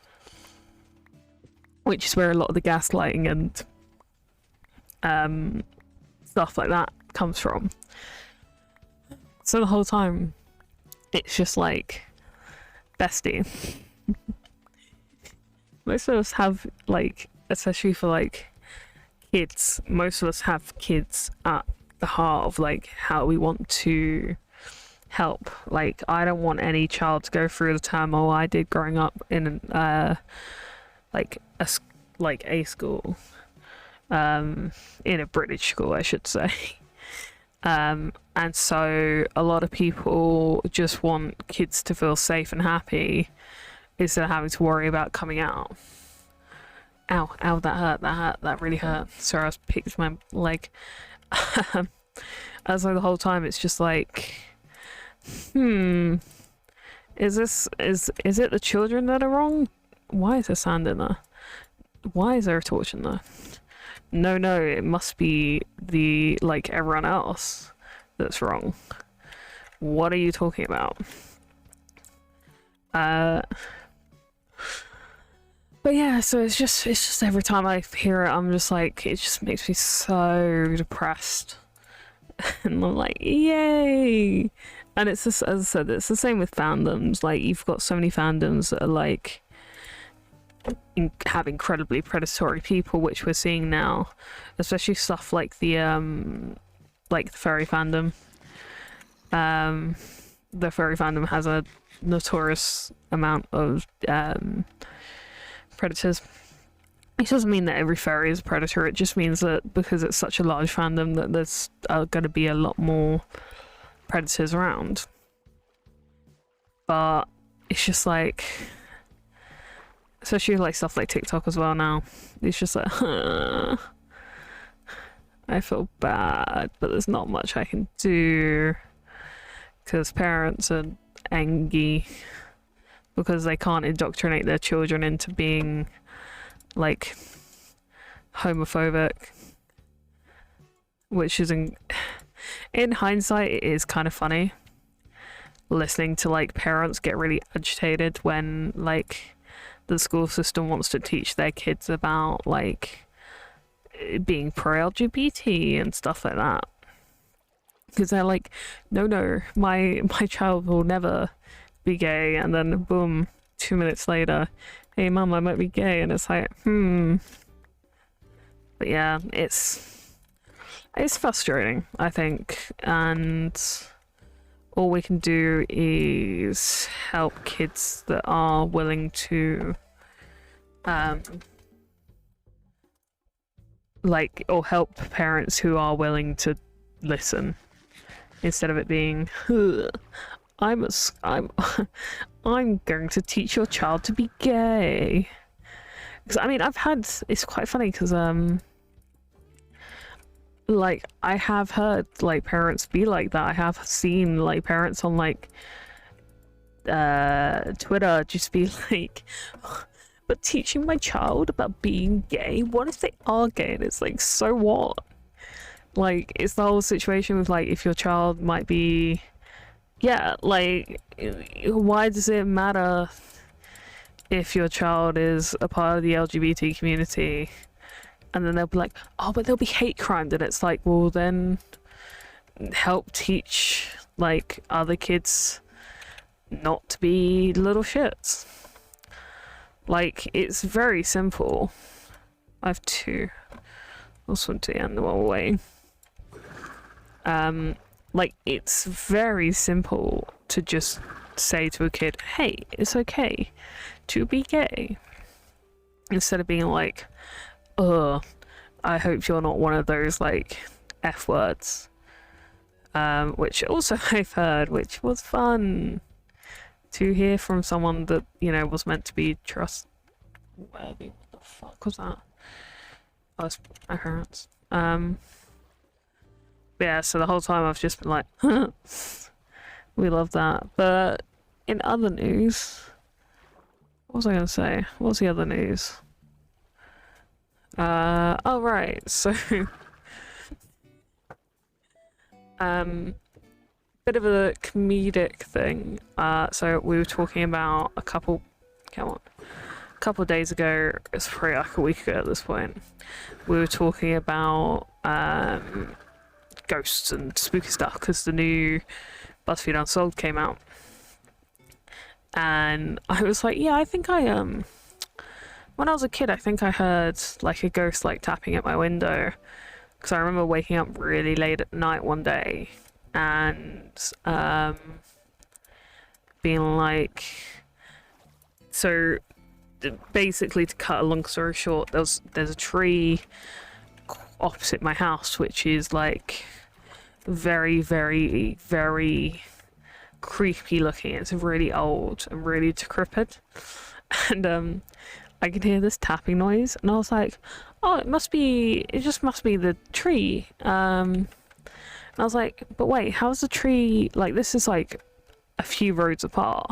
which is where a lot of the gaslighting and stuff like that comes from. So the whole time it's just like, bestie. Most of us have like, especially for like kids, most of us have kids at the heart of like how we want to help. Like, I don't want any child to go through the turmoil I did growing up in like a school, in a British school, I should say. And so a lot of people just want kids to feel safe and happy instead of having to worry about coming out. Ow, that hurt, that really hurt. Sorry, I was picked my leg. And so the whole time it's just like, is it the children that are wrong? Why is there sand in there? Why is there a torch in there? No, it must be the, like, everyone else that's wrong. What are you talking about? But yeah, so it's just every time I hear it, I'm just like, it just makes me so depressed. And I'm like, yay! And it's just, as I said, it's the same with fandoms. Like, you've got so many fandoms that are like have incredibly predatory people, which we're seeing now, especially stuff like the furry fandom. The furry fandom has a notorious amount of predators. It doesn't mean that every furry is a predator, it just means that because it's such a large fandom that there's going to be a lot more predators around. But it's just like, especially like stuff like TikTok as well now, it's just like, I feel bad, but there's not much I can do because parents are angry because they can't indoctrinate their children into being like homophobic, which is in hindsight it is kind of funny listening to like parents get really agitated when like the school system wants to teach their kids about like being pro-LGBT and stuff like that, because they're like, no, my child will never be gay, and then boom, 2 minutes later, hey mum, I might be gay, and it's like, But yeah, it's frustrating, I think, and all we can do is help kids that are willing to like, or help parents who are willing to listen, instead of it being, I'm I'm going to teach your child to be gay. Because I mean, it's quite funny because like I have heard like parents be like that. I have seen like parents on like Twitter just be like, but teaching my child about being gay, what if they are gay? And it's like, so what? Like, it's the whole situation with like, if your child might be, yeah, like, why does it matter if your child is a part of the LGBT community? And then they'll be like, oh, but there'll be hate crimes. And it's like, well, then help teach like other kids not to be little shits. Like, it's very simple. I have two. I'll swim to the end the one way. Like, it's very simple to just say to a kid, hey, it's okay to be gay. Instead of being like, I hope you're not one of those, like, F words. Which also I've heard, which was fun to hear from someone that, you know, was meant to be trustworthy. What the fuck was that? Oh, it's my parents. Yeah, so the whole time I've just been like, we love that. But in other news, what was I gonna say? What's the other news? Oh right, so bit of a comedic thing. So we were talking about a couple days ago, it's probably like a week ago at this point, we were talking about ghosts and spooky stuff because the new BuzzFeed Unsolved came out, and I was like, yeah, I think I when I was a kid, I think I heard like a ghost like tapping at my window, because I remember waking up really late at night one day and being like, so basically, to cut a long story short, there's a tree opposite my house which is like very, very, very creepy looking. It's really old and really decrepit, and I could hear this tapping noise, and I was like, oh, it just must be the tree. And I was like, but wait, how's the tree, like, this is like a few roads apart.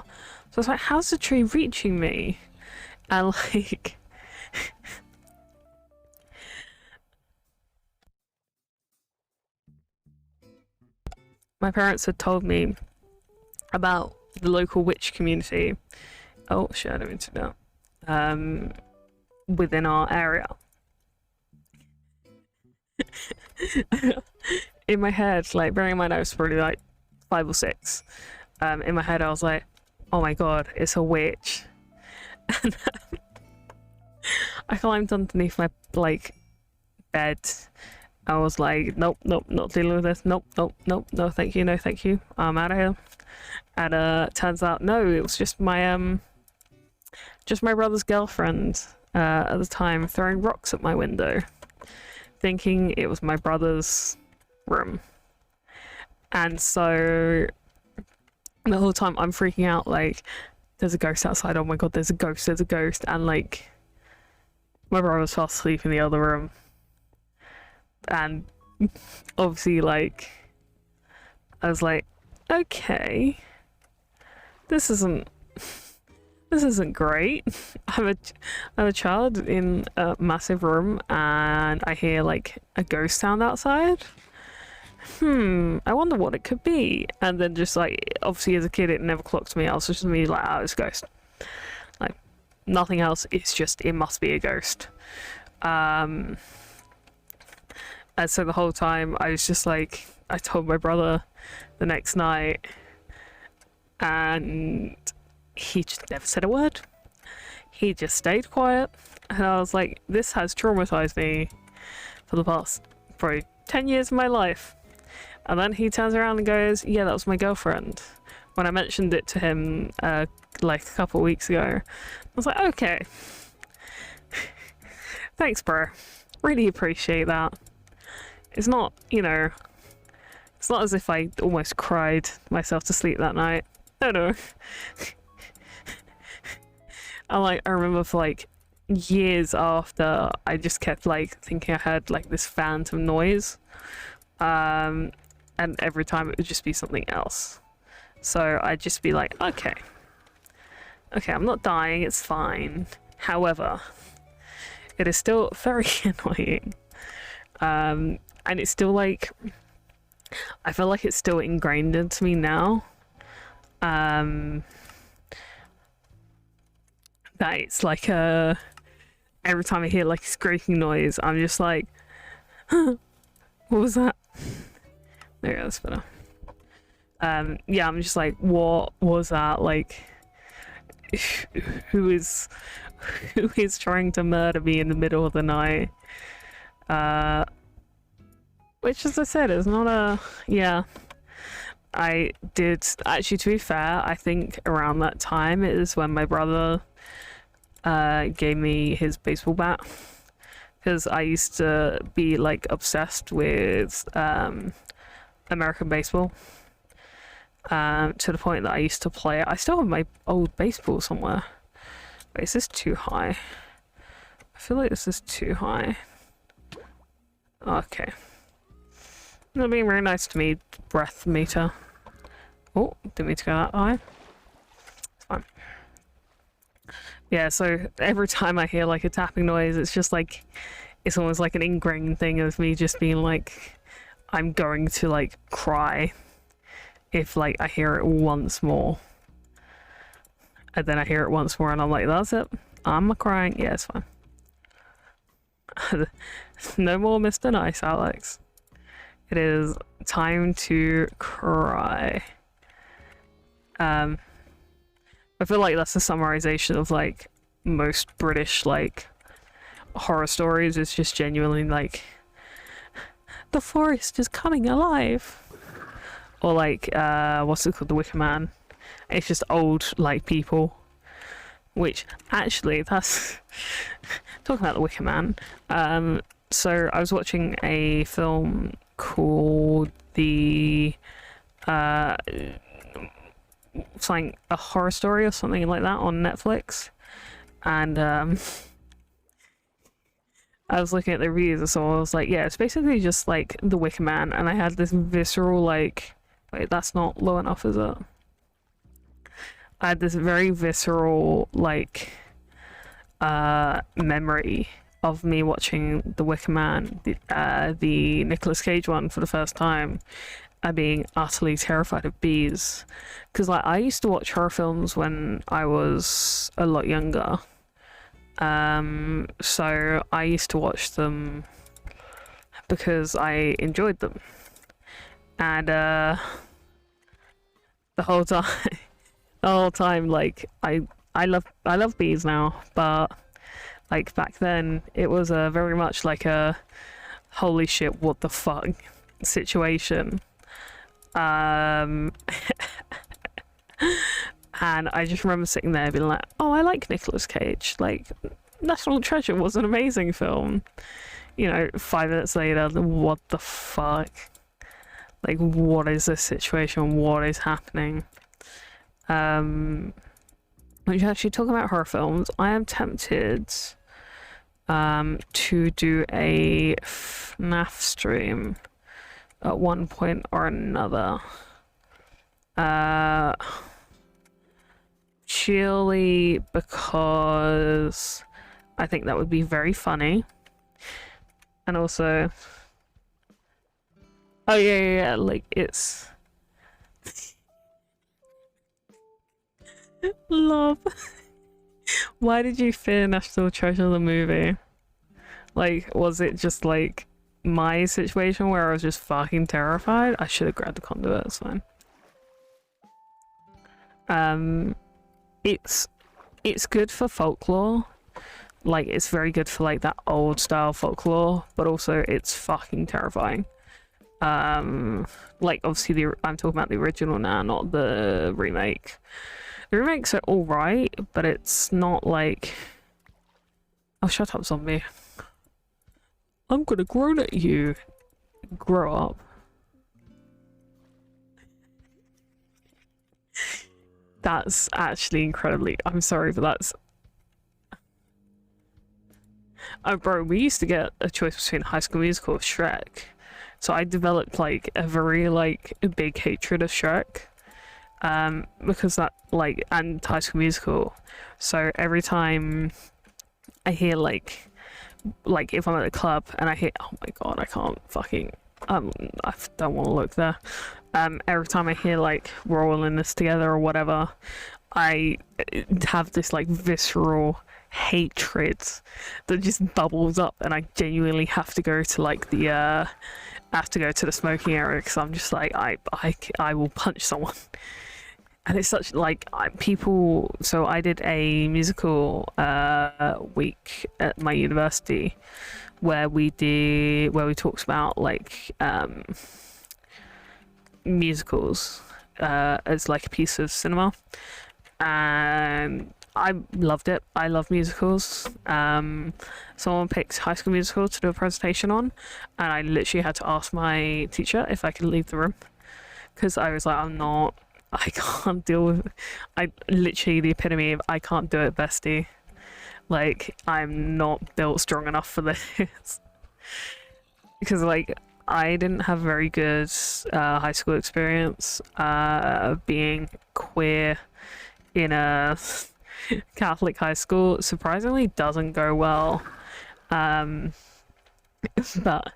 So I was like, how's the tree reaching me? And like my parents had told me about the local witch community. Oh shit, I don't mean to do that. Within our area. In my head, like, bearing in mind I was probably like 5 or 6, in my head I was like, oh my god, it's a witch. And I climbed underneath my like bed. I was like, nope, nope, not dealing with this. Nope, nope, nope, no thank you, no thank you, I'm out of here. And turns out no, it was just my brother's girlfriend at the time throwing rocks at my window, thinking it was my brother's room. And so the whole time I'm freaking out, like, there's a ghost outside, oh my god, there's a ghost, and like my brother was fast asleep in the other room, and obviously like I was like, okay, this isn't great. I'm a child in a massive room and I hear like a ghost sound outside. I wonder what it could be. And then just like, obviously as a kid it never clocked me. I was just me like, oh, it's a ghost. Like, nothing else, it's just, it must be a ghost. And so the whole time I was just like, I told my brother the next night and he just never said a word. He just stayed quiet, and I was like, this has traumatized me for the past probably 10 years of my life. And then he turns around and goes, yeah, that was my girlfriend. When I mentioned it to him like a couple of weeks ago, I was like, okay, thanks bro. Really appreciate that. It's not, you know, it's not as if I almost cried myself to sleep that night. No, no. I remember for like years after, I just kept like thinking I heard like this phantom noise. And every time it would just be something else. So I'd just be like, okay, I'm not dying, it's fine. However, it is still very annoying. And it's still like, I feel like it's still ingrained into me now. That it's like every time I hear like a scraping noise, I'm just like, huh, what was that? There you go, that's better. Yeah, I'm just like, what was that? Like, who is trying to murder me in the middle of the night? Which, as I said, is not a, yeah. I did, actually, to be fair, I think around that time is when my brother gave me his baseball bat, because I used to be like obsessed with American baseball, to the point that I used to play it. I still have my old baseball somewhere. Wait, is this too high? I feel like this is too high. Okay. It'll be very nice to me, breath meter. Oh, didn't mean to go that high. It's fine. Yeah, so every time I hear like a tapping noise, it's just like, it's almost like an ingrained thing of me just being like, I'm going to like cry if like I hear it once more. And then I hear it once more and I'm like, that's it. I'm crying. Yeah, it's fine. No more Mr. Nice, Alex. It is time to cry. I feel like that's a summarization of like most British like horror stories. It's just genuinely like, the forest is coming alive. Or like, what's it called? The Wicker Man. It's just old like people. Which actually, that's talking about the Wicker Man. So I was watching a film called the something, a horror story or something like that on Netflix, and I was looking at the reviews and someone was like, yeah, it's basically just like the Wicker Man, and I had this visceral like, wait, that's not low enough, is it? I had this very visceral like memory of me watching The Wicker Man, the Nicolas Cage one, for the first time, and being utterly terrified of bees. Because like I used to watch horror films when I was a lot younger, so I used to watch them because I enjoyed them, and the whole time, like I love bees now, but like back then it was a very much like a holy shit, what the fuck situation. And I just remember sitting there being like, oh, I like Nicolas Cage, like National Treasure was an amazing film. You know, 5 minutes later, what the fuck, like what is this situation, what is happening? Which, actually, talking about horror films, I am tempted to do a FNAF stream at one point or another. Purely because I think that would be very funny. And also, oh yeah, like it's love. Why did you fear National Treasure the movie? Like, was it just like my situation where I was just fucking terrified? I should have grabbed the conduit, it's fine. It's good for folklore. Like, it's very good for like that old style folklore, but also it's fucking terrifying. Like obviously I'm talking about the original now, not the remake. The remakes are alright, but it's not like... Oh, shut up, zombie. I'm gonna groan at you. Grow up. That's actually incredibly... I'm sorry, but that's... Oh, bro, we used to get a choice between High School Musical or Shrek. So I developed, like, a very, like, big hatred of Shrek. Because that, like, and High School Musical. So every time I hear, like, if I'm at the club and I hear... Oh my god, I can't fucking... I don't want to look there. Every time I hear like we're all in this together or whatever, I have this like visceral hatred that just bubbles up, and I genuinely have to go to like the smoking area because I'm just like I will punch someone. And it's such like people. So I did a musical week at my university where we talked about like musicals as like a piece of cinema, and I loved it. I love musicals. Someone picked High School Musical to do a presentation on, and I literally had to ask my teacher if I could leave the room because I was like, I can't deal with it. I literally the epitome of I can't do it, bestie. Like, I'm not built strong enough for this. Because like I didn't have very good high school experience being queer in a Catholic high school. Surprisingly doesn't go well. But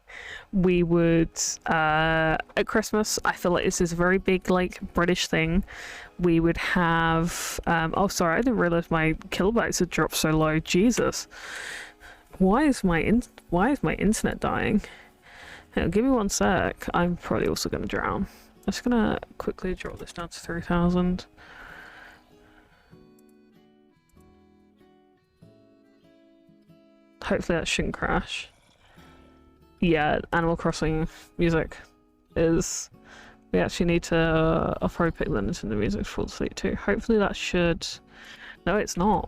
we would at Christmas, I feel like this is a very big like British thing. We would have oh sorry, I didn't realize my kilobytes had dropped so low. Jesus, why is my internet dying? Hang on, give me one sec. I'm probably also gonna drown. I'm just gonna quickly drop this down to 3,000. Hopefully that shouldn't crash. Yeah, Animal Crossing music is... We actually need to... I'll probably pick that into the music for the sleep too. Hopefully that should... No, it's not.